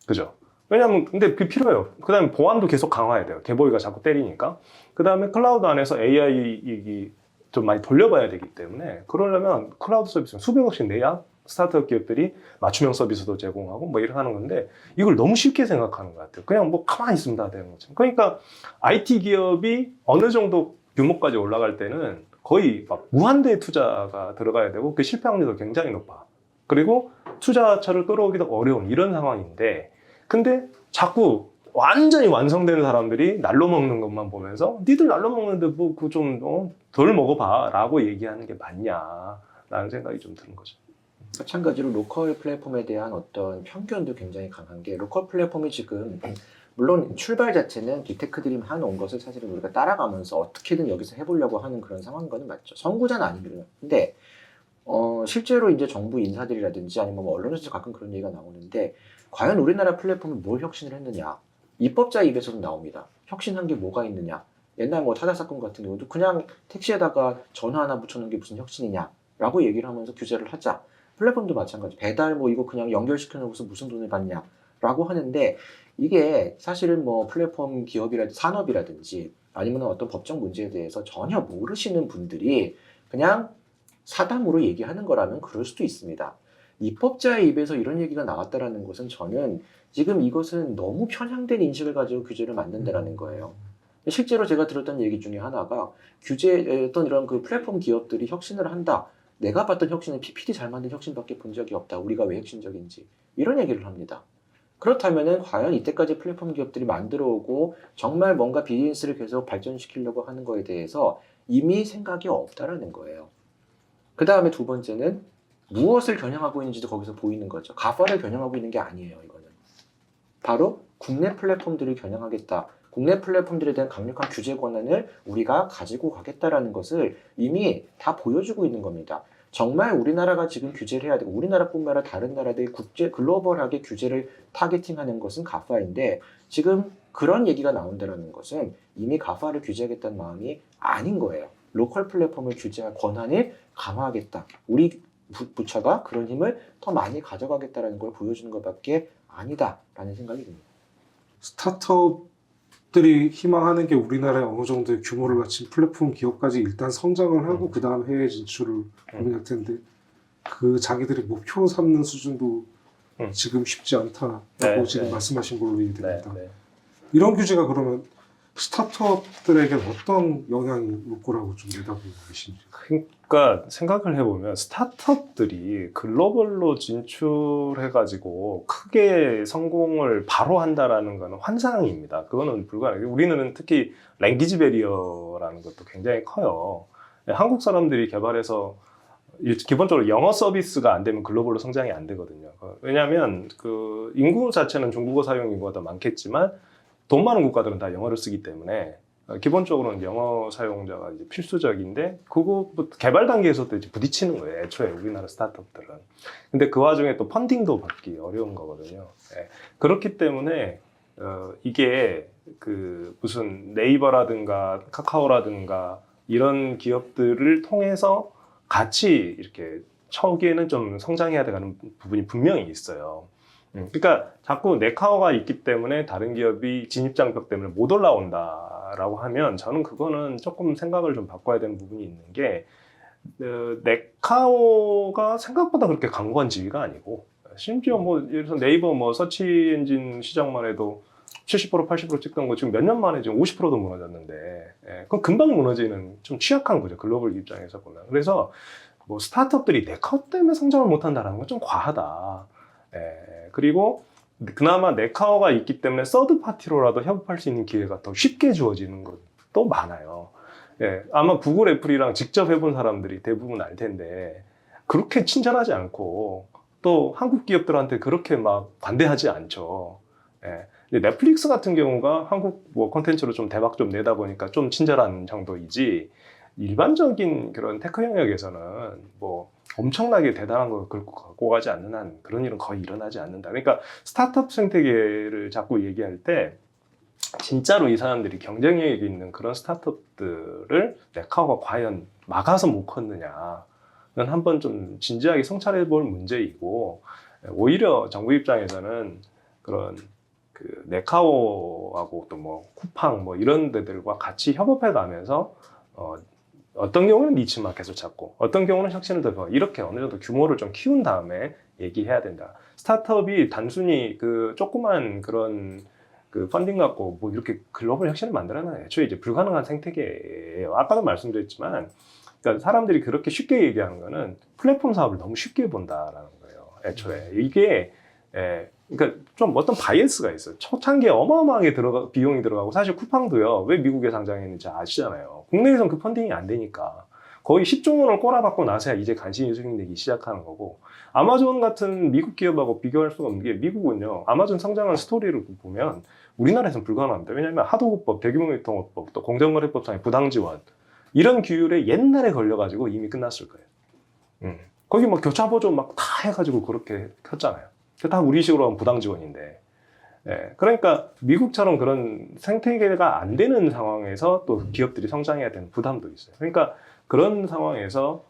그죠? 왜냐면 근데 그 필요해요. 그 다음에 보안도 계속 강화해야 돼요. 개보이가 자꾸 때리니까. 그 다음에 클라우드 안에서 AI 좀 많이 돌려봐야 되기 때문에, 그러려면 클라우드 서비스 수백억씩 내야 스타트업 기업들이 맞춤형 서비스도 제공하고 뭐 이렇게 하는 건데, 이걸 너무 쉽게 생각하는 것 같아요. 그냥 뭐 가만히 있으면 다 되는 거죠. 그러니까 IT 기업이 어느 정도 규모까지 올라갈 때는 거의 막 무한대의 투자가 들어가야 되고 그 실패 확률도 굉장히 높아. 그리고 투자처를 끌어오기도 어려운 이런 상황인데, 근데 자꾸 완전히 완성된 사람들이 날로 먹는 것만 보면서 니들 날로 먹는데 뭐 그 좀 덜 먹어봐 라고 얘기하는 게 맞냐라는 생각이 좀 드는 거죠. 마찬가지로 로컬 플랫폼에 대한 어떤 편견도 굉장히 강한 게, 로컬 플랫폼이 지금 물론 출발 자체는 빅테크들이 해놓은 것을 사실은 우리가 따라가면서 어떻게든 여기서 해보려고 하는 그런 상황인 거는 맞죠. 선구자는 아닙니다. 근데 실제로 이제 정부 인사들이라든지 아니면 뭐 언론에서 가끔 그런 얘기가 나오는데, 과연 우리나라 플랫폼이 뭘 혁신을 했느냐? 입법자 입에서도 나옵니다. 혁신한 게 뭐가 있느냐? 옛날 뭐 타다 사건 같은 경우도 그냥 택시에다가 전화 하나 붙여놓은 게 무슨 혁신이냐? 라고 얘기를 하면서 규제를 하자. 플랫폼도 마찬가지. 배달 뭐 이거 그냥 연결시켜 놓고서 무슨 돈을 받냐? 라고 하는데, 이게 사실은 뭐 플랫폼 기업이라든지 산업이라든지 아니면 어떤 법적 문제에 대해서 전혀 모르시는 분들이 그냥 사담으로 얘기하는 거라면 그럴 수도 있습니다. 입법자의 입에서 이런 얘기가 나왔다라는 것은 저는 지금 이것은 너무 편향된 인식을 가지고 규제를 만든다라는 거예요. 실제로 제가 들었던 얘기 중에 하나가, 어떤 이런 그 플랫폼 기업들이 혁신을 한다. 내가 봤던 혁신은 PPT 잘 만든 혁신밖에 본 적이 없다. 우리가 왜 혁신적인지. 이런 얘기를 합니다. 그렇다면은 과연 이때까지 플랫폼 기업들이 만들어 오고 정말 뭔가 비즈니스를 계속 발전시키려고 하는 거에 대해서 이미 생각이 없다라는 거예요. 그 다음에 두 번째는 무엇을 겨냥하고 있는지도 거기서 보이는 거죠. 가파를 겨냥하고 있는 게 아니에요, 이거는. 바로 국내 플랫폼들을 겨냥하겠다. 국내 플랫폼들에 대한 강력한 규제 권한을 우리가 가지고 가겠다라는 것을 이미 다 보여주고 있는 겁니다. 정말 우리나라가 지금 규제를 해야 되고, 우리나라뿐만 아니라 다른 나라들이 글로벌하게 규제를 타겟팅하는 것은 가파인데, 지금 그런 얘기가 나온다는 것은 이미 가파를 규제하겠다는 마음이 아닌 거예요. 로컬 플랫폼을 규제할 권한을 강화하겠다. 우리 부처가 그런 힘을 더 많이 가져가겠다는 걸 보여주는 것밖에 아니다라는 생각이 듭니다. 스타트업들이 희망하는 게 우리나라에 어느 정도의 규모를 갖춘 플랫폼 기업까지 일단 성장을 하고 그 다음 해외 진출을 고민할 텐데, 그 자기들이 목표로 삼는 수준도 지금 쉽지 않다고 지금 말씀하신 걸로 이해됩니다. 이런 규제가 그러면 스타트업들에게 어떤 영향이 올 거라고 좀 내다보고 계신지. 그러니까 생각을 해보면 스타트업들이 글로벌로 진출해가지고 크게 성공을 바로 한다라는 거는 환상입니다. 그거는 불가능해요. 우리는 특히 랭귀지 베리어라는 것도 굉장히 커요. 한국 사람들이 개발해서 기본적으로 영어 서비스가 안 되면 글로벌로 성장이 안 되거든요. 왜냐하면 그 인구 자체는 중국어 사용 인구가 더 많겠지만 돈 많은 국가들은 다 영어를 쓰기 때문에 기본적으로는 영어 사용자가 이제 필수적인데, 그거 개발 단계에서도 이제 부딪히는 거예요. 애초에 우리나라 스타트업들은. 근데 그 와중에 또 펀딩도 받기 어려운 거거든요. 네. 그렇기 때문에 이게 그 무슨 네이버라든가 카카오라든가 이런 기업들을 통해서 같이 이렇게 초기에는 좀 성장해야 되는 부분이 분명히 있어요. 그러니까 자꾸 네카오가 있기 때문에 다른 기업이 진입장벽 때문에 못 올라온다라고 하면 저는 그거는 조금 생각을 좀 바꿔야 되는 부분이 있는 게 네카오가 생각보다 그렇게 강고한 지위가 아니고 심지어 뭐 예를 들어서 네이버 뭐 서치 엔진 시장만 해도 70% 80% 찍던 거 지금 몇 년 만에 지금 50%도 무너졌는데 그건 금방 무너지는 좀 취약한 거죠 글로벌 입장에서 보면. 그래서 뭐 스타트업들이 네카오 때문에 성장을 못한다는 건 좀 과하다. 그리고 그나마 네카오가 있기 때문에 서드 파티로라도 협업할 수 있는 기회가 더 쉽게 주어지는 것도 많아요. 아마 구글 애플이랑 직접 해본 사람들이 대부분 알 텐데 그렇게 친절하지 않고 또 한국 기업들한테 그렇게 막 관대하지 않죠. 근데 넷플릭스 같은 경우가 한국 뭐 콘텐츠로 좀 대박 좀 내다 보니까 좀 친절한 정도이지 일반적인 그런 테크 영역에서는 뭐 엄청나게 대단한 걸 갖고 가지 않는 한 그런 일은 거의 일어나지 않는다. 그러니까 스타트업 생태계를 자꾸 얘기할 때 진짜로 이 사람들이 경쟁력이 있는 그런 스타트업들을 네카오가 과연 막아서 못 컸느냐는 한번 좀 진지하게 성찰해 볼 문제이고 오히려 정부 입장에서는 그런 그 네카오하고 또 뭐 쿠팡 뭐 이런 데들과 같이 협업해 가면서 어떤 경우는 니치 마켓을 찾고 어떤 경우는 혁신을 더 이렇게 어느 정도 규모를 좀 키운 다음에 얘기해야 된다. 스타트업이 단순히 그 조그만 그런 그 펀딩 갖고 뭐 이렇게 글로벌 혁신을 만들어내는 애초에 이제 불가능한 생태계예요. 아까도 말씀드렸지만 그러니까 사람들이 그렇게 쉽게 얘기하는 거는 플랫폼 사업을 너무 쉽게 본다라는 거예요. 애초에 이게 그러니까 좀 어떤 바이애스가 있어요. 초창기에 어마어마하게 비용이 들어가고 사실 쿠팡도요. 왜 미국에 상장했는지 아시잖아요. 국내에선 그 펀딩이 안 되니까 거의 10조 원을 꼬라박고 나서야 이제 간신히 수익내기 시작하는 거고 아마존 같은 미국 기업하고 비교할 수가 없는 게 미국은요. 아마존 성장한 스토리를 보면 우리나라에서는 불가능합니다. 왜냐하면 하도급법, 대규모유통업법, 또 공정거래법상의 부당지원 이런 규율에 옛날에 걸려가지고 이미 끝났을 거예요. 거기 뭐 교차보조 막 다 해가지고 그렇게 켰잖아요. 다 우리식으로 하면 부당지원인데. 그러니까 미국처럼 그런 생태계가 안 되는 상황에서 또 기업들이 성장해야 되는 부담도 있어요. 그러니까 그런 상황에서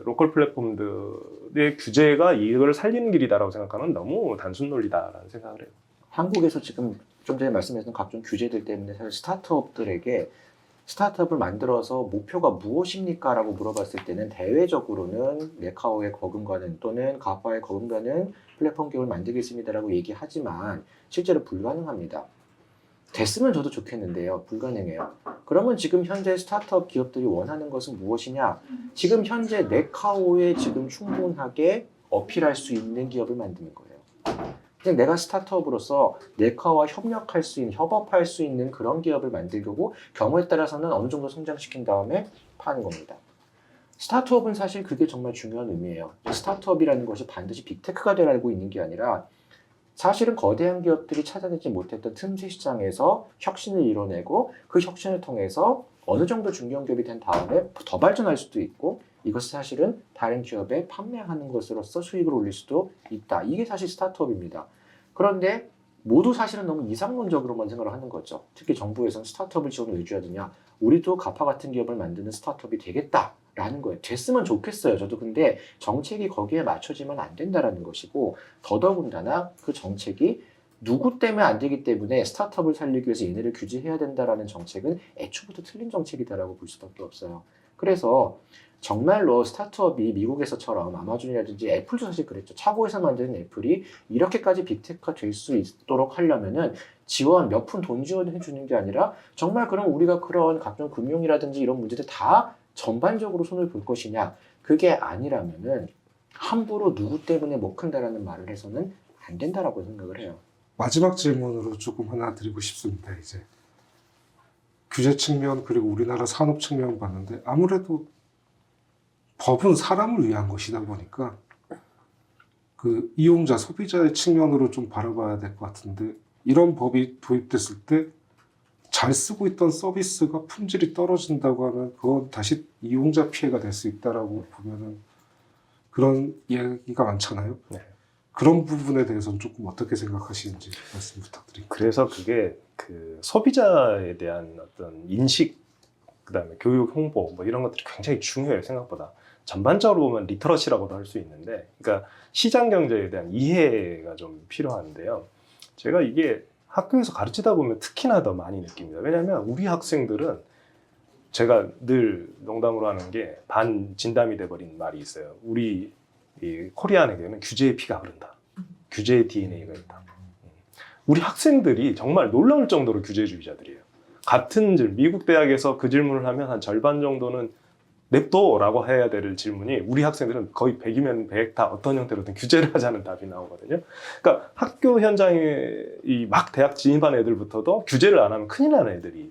로컬 플랫폼들의 규제가 이걸 살리는 길이다라고 생각하는 너무 단순 논리다라는 생각을 해요. 한국에서 지금 좀 전에 말씀하신 각종 규제들 때문에 사실 스타트업들에게 스타트업을 만들어서 목표가 무엇입니까? 라고 물어봤을 때는 대외적으로는 네카오에 거금가는 또는 가파에 거금가는 플랫폼 기업을 만들겠습니다라고 얘기하지만 실제로 불가능합니다. 됐으면 저도 좋겠는데요. 불가능해요. 그러면 지금 현재 스타트업 기업들이 원하는 것은 무엇이냐? 지금 현재 네카오에 지금 충분하게 어필할 수 있는 기업을 만드는 거예요. 그냥 내가 스타트업으로서 네카오와 협력할 수 있는, 협업할 수 있는 그런 기업을 만들고 경우에 따라서는 어느 정도 성장시킨 다음에 파는 겁니다. 스타트업은 사실 그게 정말 중요한 의미예요. 스타트업이라는 것이 반드시 빅테크가 되라고 있는 게 아니라 사실은 거대한 기업들이 찾아내지 못했던 틈새 시장에서 혁신을 이뤄내고 그 혁신을 통해서 어느 정도 중견기업이 된 다음에 더 발전할 수도 있고 이것이 사실은 다른 기업에 판매하는 것으로서 수익을 올릴 수도 있다. 이게 사실 스타트업입니다. 그런데 모두 사실은 너무 이상론적으로만 생각을 하는 거죠. 특히 정부에서는 스타트업을 지원을 왜 줘야 되냐. 우리도 가파 같은 기업을 만드는 스타트업이 되겠다라는 거예요. 됐으면 좋겠어요. 저도 근데 정책이 거기에 맞춰지면 안 된다라는 것이고 더더군다나 그 정책이 누구 때문에 안 되기 때문에 스타트업을 살리기 위해서 얘네를 규제해야 된다라는 정책은 애초부터 틀린 정책이다라고 볼 수밖에 없어요. 그래서 정말로 스타트업이 미국에서처럼 아마존이라든지 애플도 사실 그랬죠. 차고에서 만드는 애플이 이렇게까지 빅테크가 될 수 있도록 하려면은 지원, 몇 푼 돈 지원해 주는 게 아니라 정말 그럼 우리가 그런 각종 금융이라든지 이런 문제들 다 전반적으로 손을 볼 것이냐. 그게 아니라면은 함부로 누구 때문에 못 큰다라는 말을 해서는 안 된다라고 생각을 해요. 마지막 질문으로 조금 하나 드리고 싶습니다. 이제 규제 측면 그리고 우리나라 산업 측면 봤는데 아무래도 법은 사람을 위한 것이다 보니까 그 이용자, 소비자의 측면으로 좀 바라봐야 될 것 같은데 이런 법이 도입됐을 때 잘 쓰고 있던 서비스가 품질이 떨어진다고 하면 그건 다시 이용자 피해가 될 수 있다라고 보면은 그런 이야기가 많잖아요. 네. 그런 부분에 대해서는 조금 어떻게 생각하시는지 말씀 부탁드립니다. 그래서 그게 그 소비자에 대한 어떤 인식, 그다음에 교육, 홍보 뭐 이런 것들이 굉장히 중요해요 생각보다. 전반적으로 보면 리터러시라고도 할 수 있는데, 그러니까 시장 경제에 대한 이해가 좀 필요한데요. 제가 이게 학교에서 가르치다 보면 특히나 더 많이 느낍니다. 왜냐하면 우리 학생들은, 제가 늘 농담으로 하는 게 반진담이 돼버린 말이 있어요. 우리 이 코리안에게는 규제의 피가 흐른다. 규제의 DNA가 있다. 우리 학생들이 정말 놀라울 정도로 규제주의자들이에요. 같은 미국 대학에서 그 질문을 하면 한 절반 정도는 냅둬라고 해야 될 질문이 우리 학생들은 거의 100이면 100 다 어떤 형태로든 규제를 하자는 답이 나오거든요. 그러니까 학교 현장에 이 막 대학 진입한 애들부터도 규제를 안 하면 큰일 나는 애들이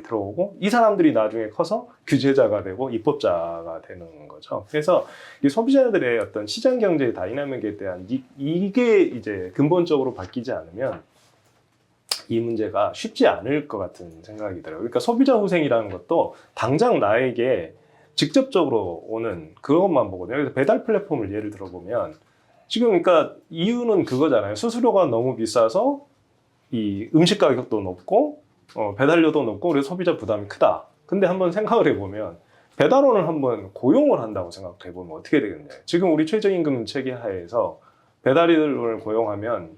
들어오고, 이 사람들이 나중에 커서 규제자가 되고 입법자가 되는 거죠. 그래서 이 소비자들의 어떤 시장 경제의 다이나믹에 대한 이게 이제 근본적으로 바뀌지 않으면 이 문제가 쉽지 않을 것 같은 생각이 들어요. 그러니까 소비자 후생이라는 것도 당장 나에게 직접적으로 오는 그것만 보거든요. 그래서 배달 플랫폼을 예를 들어보면 지금 그러니까 이유는 그거잖아요. 수수료가 너무 비싸서 이 음식 가격도 높고 배달료도 높고 그래서 소비자 부담이 크다. 근데 한번 생각을 해보면 배달원을 한번 고용을 한다고 생각해보면 어떻게 되겠나요? 지금 우리 최저임금 체계 하에서 배달인을 고용하면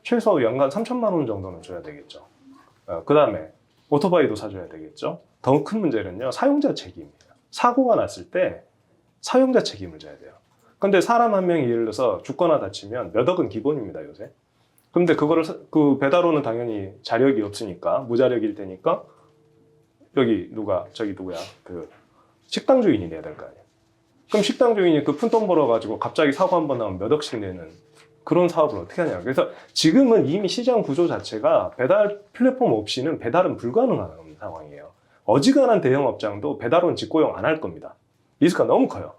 최소 연간 3천만 원 정도는 줘야 되겠죠. 그 다음에 오토바이도 사줘야 되겠죠. 더 큰 문제는요, 사용자 책임입니다. 사고가 났을 때 사용자 책임을 져야 돼요. 근데 사람 한 명이 예를 들어서 죽거나 다치면 몇 억은 기본입니다, 요새. 근데 그거를 그 배달원은 당연히 자력이 없으니까, 무자력일 테니까 여기 저기 누구야, 그 식당 주인이 내야 될 거 아니에요. 그럼 식당 주인이 그 푼돈 벌어가지고 갑자기 사고 한 번 나면 몇 억씩 내는 그런 사업을 어떻게 하냐. 그래서 지금은 이미 시장 구조 자체가 배달 플랫폼 없이는 배달은 불가능한 상황이에요. 어지간한 대형업장도 배달원 직고용 안 할 겁니다. 리스크가 너무 커요.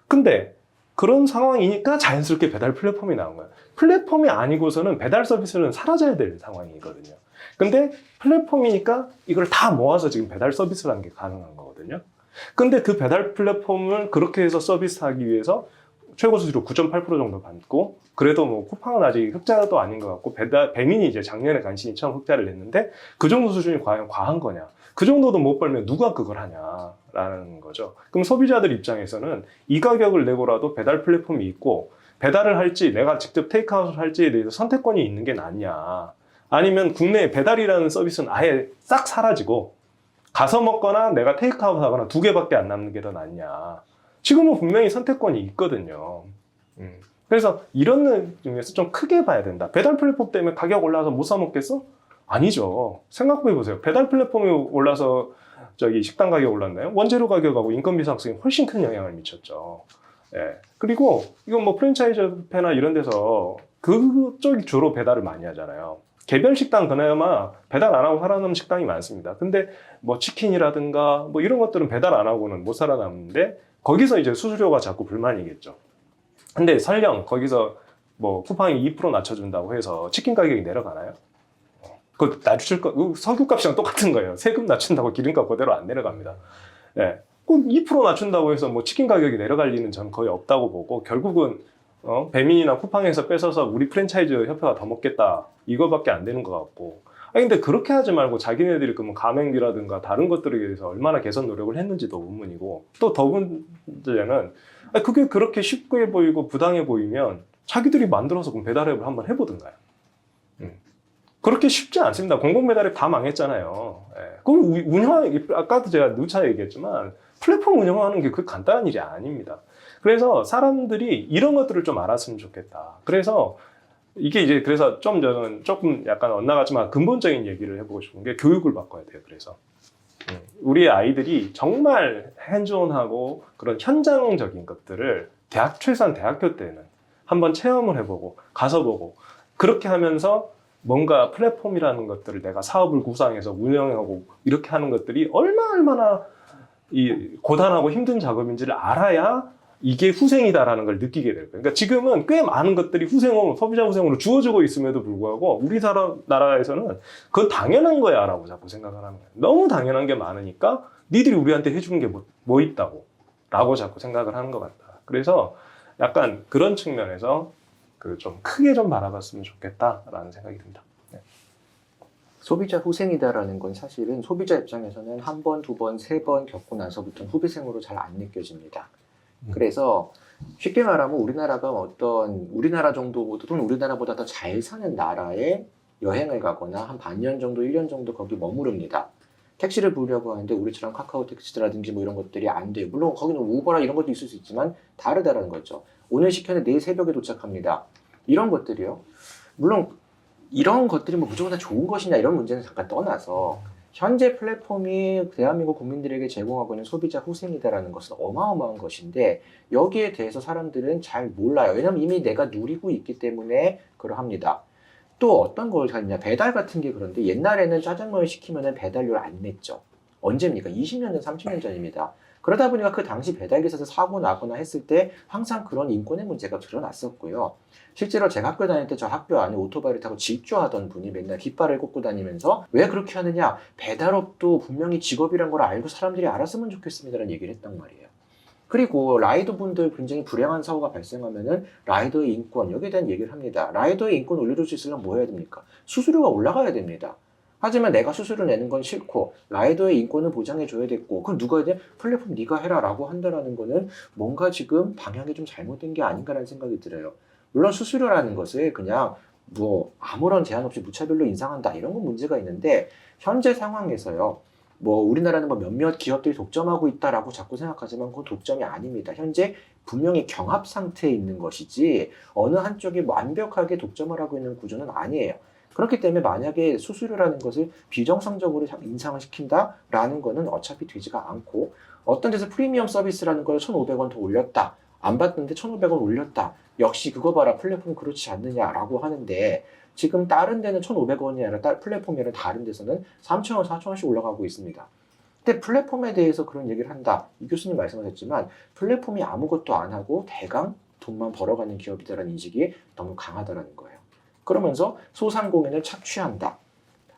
근데 그런 상황이니까 자연스럽게 배달 플랫폼이 나온 거예요. 플랫폼이 아니고서는 배달 서비스는 사라져야 될 상황이거든요. 근데 플랫폼이니까 이걸 다 모아서 지금 배달 서비스라는 게 가능한 거거든요. 근데 그 배달 플랫폼을 그렇게 해서 서비스하기 위해서 최고 수수료 9.8% 정도 받고, 그래도 뭐 쿠팡은 아직 흑자도 아닌 것 같고, 배민이 이제 작년에 간신히 처음 흑자를 냈는데 그 정도 수준이 과연 과한 거냐? 그 정도도 못 벌면 누가 그걸 하냐라는 거죠. 그럼 소비자들 입장에서는 이 가격을 내고라도 배달 플랫폼이 있고 배달을 할지 내가 직접 테이크아웃을 할지에 대해서 선택권이 있는 게 낫냐, 아니면 국내에 배달이라는 서비스는 아예 싹 사라지고 가서 먹거나 내가 테이크아웃 하거나 두 개밖에 안 남는 게 더 낫냐. 지금은 분명히 선택권이 있거든요. 그래서 이런 중에서 좀 크게 봐야 된다. 배달 플랫폼 때문에 가격 올라서 못 사 먹겠어? 아니죠. 생각해 보세요. 배달 플랫폼이 올라서 저기 식당 가격 올랐나요? 원재료 가격하고 인건비 상승이 훨씬 큰 영향을 미쳤죠. 예. 그리고 이건 뭐 프랜차이즈회나 이런 데서 그쪽이 주로 배달을 많이 하잖아요. 개별 식당 그나마 배달 안 하고 살아남는 식당이 많습니다. 근데 뭐 치킨이라든가 뭐 이런 것들은 배달 안 하고는 못 살아남는데 거기서 이제 수수료가 자꾸 불만이겠죠. 근데 설령 거기서 뭐 쿠팡이 2% 낮춰준다고 해서 치킨 가격이 내려가나요? 그거 낮출 거, 석유값이랑 똑같은 거예요. 세금 낮춘다고 기름값 그대로 안 내려갑니다. 예. 꼭 2% 낮춘다고 해서 뭐 치킨 가격이 내려갈 리는 저는 거의 없다고 보고, 결국은 배민이나 쿠팡에서 뺏어서 우리 프랜차이즈 협회가 더 먹겠다, 이거밖에 안 되는 것 같고. 근데 그렇게 하지 말고 자기네들이 그러면 가맹비라든가 다른 것들에 대해서 얼마나 개선 노력을 했는지도 의문이고, 또 더 문제는 그게 그렇게 쉽게 보이고 부당해 보이면 자기들이 만들어서 그럼 배달앱을 한번 해보든가요. 그렇게 쉽지 않습니다. 공공배달앱 다 망했잖아요. 예. 그걸 아까도 제가 누차 얘기했지만 플랫폼 운영하는 게 그렇게 간단한 일이 아닙니다. 그래서 사람들이 이런 것들을 좀 알았으면 좋겠다. 그래서 이게 이제 그래서 저는 조금 약간 엇나갔지만 근본적인 얘기를 해보고 싶은 게 교육을 바꿔야 돼요. 그래서 우리 아이들이 정말 핸즈온하고 그런 현장적인 것들을 최소한 대학교 때는 한번 체험을 해보고 가서 보고, 그렇게 하면서 뭔가 플랫폼이라는 것들을 내가 사업을 구상해서 운영하고 이렇게 하는 것들이 얼마나 이 고단하고 힘든 작업인지를 알아야 이게 후생이다라는 걸 느끼게 될 거예요. 그러니까 지금은 꽤 많은 것들이 소비자 후생으로 주어지고 있음에도 불구하고 우리나라에서는 그건 당연한 거야 라고 자꾸 생각을 하는 거예요. 너무 당연한 게 많으니까 니들이 우리한테 해주는 게 뭐 있다고 라고 자꾸 생각을 하는 것 같다. 그래서 약간 그런 측면에서 좀 크게 좀 바라봤으면 좋겠다라는 생각이 듭니다. 네. 소비자 후생이다라는 건 사실은 소비자 입장에서는 한 번, 두 번, 세 번 겪고 나서부터는 후비생으로 잘 안 느껴집니다. 그래서 쉽게 말하면 우리나라가 어떤 우리나라 정도 또는 우리나라보다 더 잘 사는 나라에 여행을 가거나 한 반년 정도, 1년 정도 거기 머무릅니다. 택시를 부르려고 하는데 우리처럼 카카오 택시라든지 뭐 이런 것들이 안 돼요. 물론 거기는 우버나 이런 것도 있을 수 있지만 다르다는 거죠. 오늘 시켰는데 내일 새벽에 도착합니다. 이런 것들이요. 물론 이런 것들이 뭐 무조건 다 좋은 것이냐 이런 문제는 잠깐 떠나서 현재 플랫폼이 대한민국 국민들에게 제공하고 있는 소비자 후생이다라는 것은 어마어마한 것인데 여기에 대해서 사람들은 잘 몰라요. 왜냐하면 이미 내가 누리고 있기 때문에 그러합니다. 또 어떤 걸 하느냐, 배달 같은 게 그런데 옛날에는 짜장면을 시키면 배달료를 안 냈죠. 언제입니까? 20년 전, 30년 전입니다. 그러다 보니까 그 당시 배달기사에서 사고 나거나 했을 때 항상 그런 인권의 문제가 드러났었고요. 실제로 제가 학교 다닐 때 저 학교 안에 오토바이를 타고 질주하던 분이 맨날 깃발을 꽂고 다니면서 왜 그렇게 하느냐, 배달업도 분명히 직업이란 걸 알고 사람들이 알았으면 좋겠습니다라는 얘기를 했단 말이에요. 그리고 라이더 분들 굉장히 불행한 사고가 발생하면은 라이더의 인권, 여기에 대한 얘기를 합니다. 라이더의 인권 올려줄 수 있으려면 뭐 해야 됩니까? 수수료가 올라가야 됩니다. 하지만 내가 수수료 내는 건 싫고 라이더의 인권은 보장해줘야 됐고 그럼 누가 해야 돼? 플랫폼 네가 해라 라고 한다라는 거는 뭔가 지금 방향이 좀 잘못된 게 아닌가라는 생각이 들어요. 물론 수수료라는 것을 그냥 뭐 아무런 제한 없이 무차별로 인상한다 이런 건 문제가 있는데 현재 상황에서요. 뭐 우리나라는 뭐 몇몇 기업들이 독점하고 있다라고 자꾸 생각하지만 그건 독점이 아닙니다. 현재 분명히 경합 상태에 있는 것이지 어느 한쪽이 완벽하게 독점을 하고 있는 구조는 아니에요. 그렇기 때문에 만약에 수수료라는 것을 비정상적으로 인상을 시킨다라는 거는 어차피 되지가 않고 어떤 데서 프리미엄 서비스라는 걸 1,500원 더 올렸다. 안 받는데 1,500원 올렸다. 역시 그거 봐라 플랫폼 그렇지 않느냐라고 하는데 지금 다른 데는 1,500원이 아니라 플랫폼이 아니라 다른 데서는 3,000원, 4,000원씩 올라가고 있습니다. 근데 플랫폼에 대해서 그런 얘기를 한다. 이 교수님 말씀하셨지만 플랫폼이 아무것도 안 하고 대강 돈만 벌어가는 기업이다라는 인식이 너무 강하다라는 거예요. 그러면서 소상공인을 착취한다.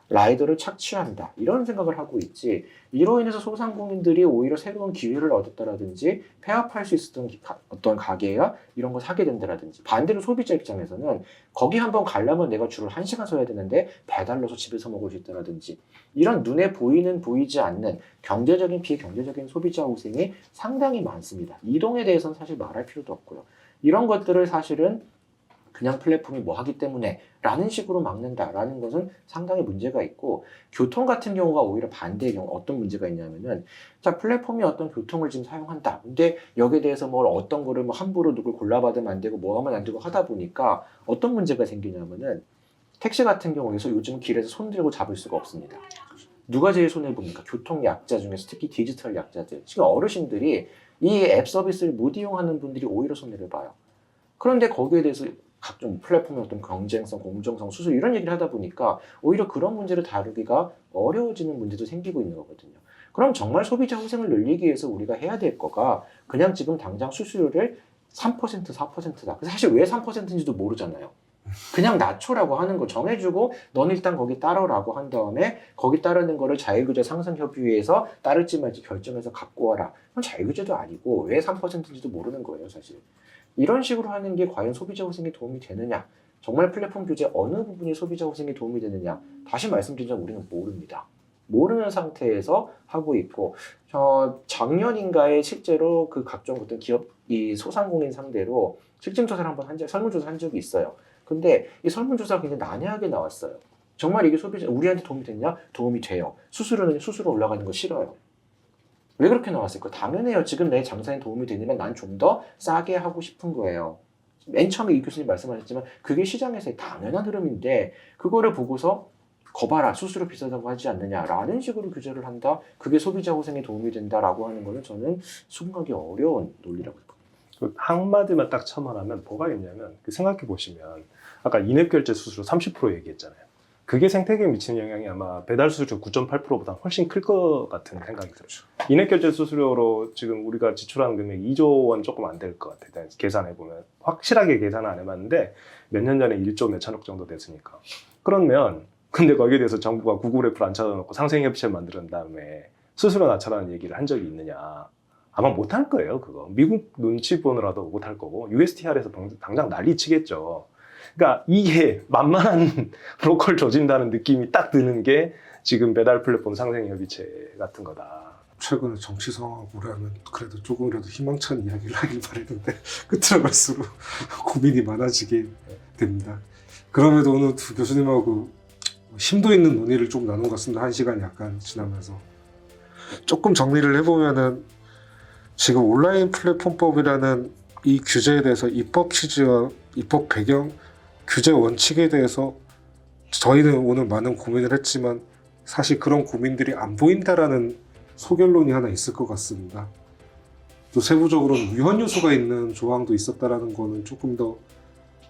라이더를 착취한다. 이런 생각을 하고 있지. 이로 인해서 소상공인들이 오히려 새로운 기회를 얻었다라든지 폐업할 수 있었던 어떤 가게가 이런 거 사게 된다라든지 반대로 소비자 입장에서는 거기 한번 가려면 내가 줄을 1시간 서야 되는데 배달로서 집에서 먹을 수 있다라든지 이런 눈에 보이는 보이지 않는 경제적인 비경제적인 소비자 후생이 상당히 많습니다. 이동에 대해서는 사실 말할 필요도 없고요. 이런 것들을 사실은 그냥 플랫폼이 뭐 하기 때문에 라는 식으로 막는다라는 것은 상당히 문제가 있고 교통 같은 경우가 오히려 반대의 경우 어떤 문제가 있냐면은 자 플랫폼이 어떤 교통을 지금 사용한다. 근데 여기에 대해서 뭘 어떤 거를 뭐 함부로 누굴 골라받으면 안 되고 뭐 하면 안 되고 하다 보니까 어떤 문제가 생기냐면은 택시 같은 경우에서 요즘 길에서 손 들고 잡을 수가 없습니다. 누가 제일 손해를 봅니까? 교통 약자 중에서 특히 디지털 약자들. 지금 어르신들이 이 앱 서비스를 못 이용하는 분들이 오히려 손해를 봐요. 그런데 거기에 대해서 각종 플랫폼의 어떤 경쟁성, 공정성, 수수료 이런 얘기를 하다 보니까 오히려 그런 문제를 다루기가 어려워지는 문제도 생기고 있는 거거든요. 그럼 정말 소비자 후생을 늘리기 위해서 우리가 해야 될 거가 그냥 지금 당장 수수료를 3%, 4%다. 사실 왜 3%인지도 모르잖아요. 그냥 낮춰라고 하는 거 정해주고 넌 일단 거기 따르라고 한 다음에 거기 따르는 거를 자율규제 상생협의회에서 따를지 말지 결정해서 갖고 와라. 그건 자율규제도 아니고 왜 3%인지도 모르는 거예요, 사실. 이런 식으로 하는 게 과연 소비자 후생에 도움이 되느냐? 정말 플랫폼 규제 어느 부분이 소비자 후생에 도움이 되느냐? 다시 말씀드리자면 우리는 모릅니다. 모르는 상태에서 하고 있고 작년인가에 실제로 그 각종 어떤 기업 이 소상공인 상대로 실증조사를 한번 설문조사를 한 적이 있어요. 근데 이 설문조사가 굉장히 난해하게 나왔어요. 정말 이게 소비자 우리한테 도움이 됐냐? 도움이 돼요. 수수료 올라가는 거 싫어요. 왜 그렇게 나왔을까? 당연해요. 지금 내 장사에 도움이 되려면 난 좀 더 싸게 하고 싶은 거예요. 맨 처음에 이 교수님 말씀하셨지만 그게 시장에서의 당연한 흐름인데 그거를 보고서 거봐라 수수료 비싸다고 하지 않느냐라는 식으로 규제를 한다. 그게 소비자 후생에 도움이 된다라고 하는 거는 저는 수긍하기 어려운 논리라고 봅니다. 한마디만 딱 첨언하면 뭐가 있냐면 생각해 보시면 아까 인앱 결제 수수료 30% 얘기했잖아요. 그게 생태계에 미치는 영향이 아마 배달 수수료 9.8%보다 훨씬 클 것 같은 생각이 들어요. 인앱 결제 수수료로 지금 우리가 지출하는 금액 2조 원 조금 안 될 것 같아요. 계산해 보면 확실하게 계산은 안 해봤는데 몇 년 전에 1조 몇천억 정도 됐으니까. 그러면 근데 거기에 대해서 정부가 구글 애플 안 찾아놓고 상생협의체를 만든 다음에 수수료 낮춰라는 얘기를 한 적이 있느냐? 아마 못할 거예요, 그거. 미국 눈치 보느라도 못할 거고 USTR에서 당장 난리 치겠죠. 그러니까 이게 만만한 로컬 조진다는 느낌이 딱 드는 게 지금 배달 플랫폼 상생협의체 같은 거다. 최근에 정치 상황으로는 그래도 조금이라도 희망찬 이야기를 하길 바랬는데 끝으로 갈수록 고민이 많아지게 됩니다. 그럼에도 오늘 두 교수님하고 심도 있는 논의를 좀 나눈 것 같습니다. 1시간 약간 지나면서 조금 정리를 해보면은 지금 온라인 플랫폼법이라는 이 규제에 대해서 입법 취지와 입법 배경, 규제 원칙에 대해서 저희는 오늘 많은 고민을 했지만 사실 그런 고민들이 안 보인다라는 소결론이 하나 있을 것 같습니다. 또 세부적으로는 위헌 요소가 있는 조항도 있었다라는 거는 조금 더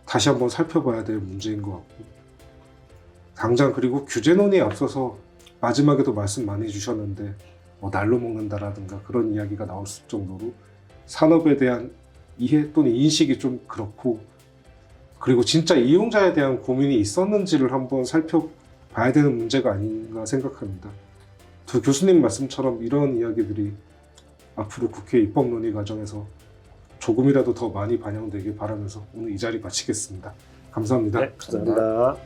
다시 한번 살펴봐야 될 문제인 것 같고, 당장 그리고 규제 논의에 앞서서 마지막에도 말씀 많이 해주셨는데 뭐 날로 먹는다라든가 그런 이야기가 나올 정도로 산업에 대한 이해 또는 인식이 좀 그렇고, 그리고 진짜 이용자에 대한 고민이 있었는지를 한번 살펴봐야 되는 문제가 아닌가 생각합니다. 두 교수님 말씀처럼 이런 이야기들이 앞으로 국회 입법 논의 과정에서 조금이라도 더 많이 반영되길 바라면서 오늘 이 자리 마치겠습니다. 감사합니다. 네, 감사합니다.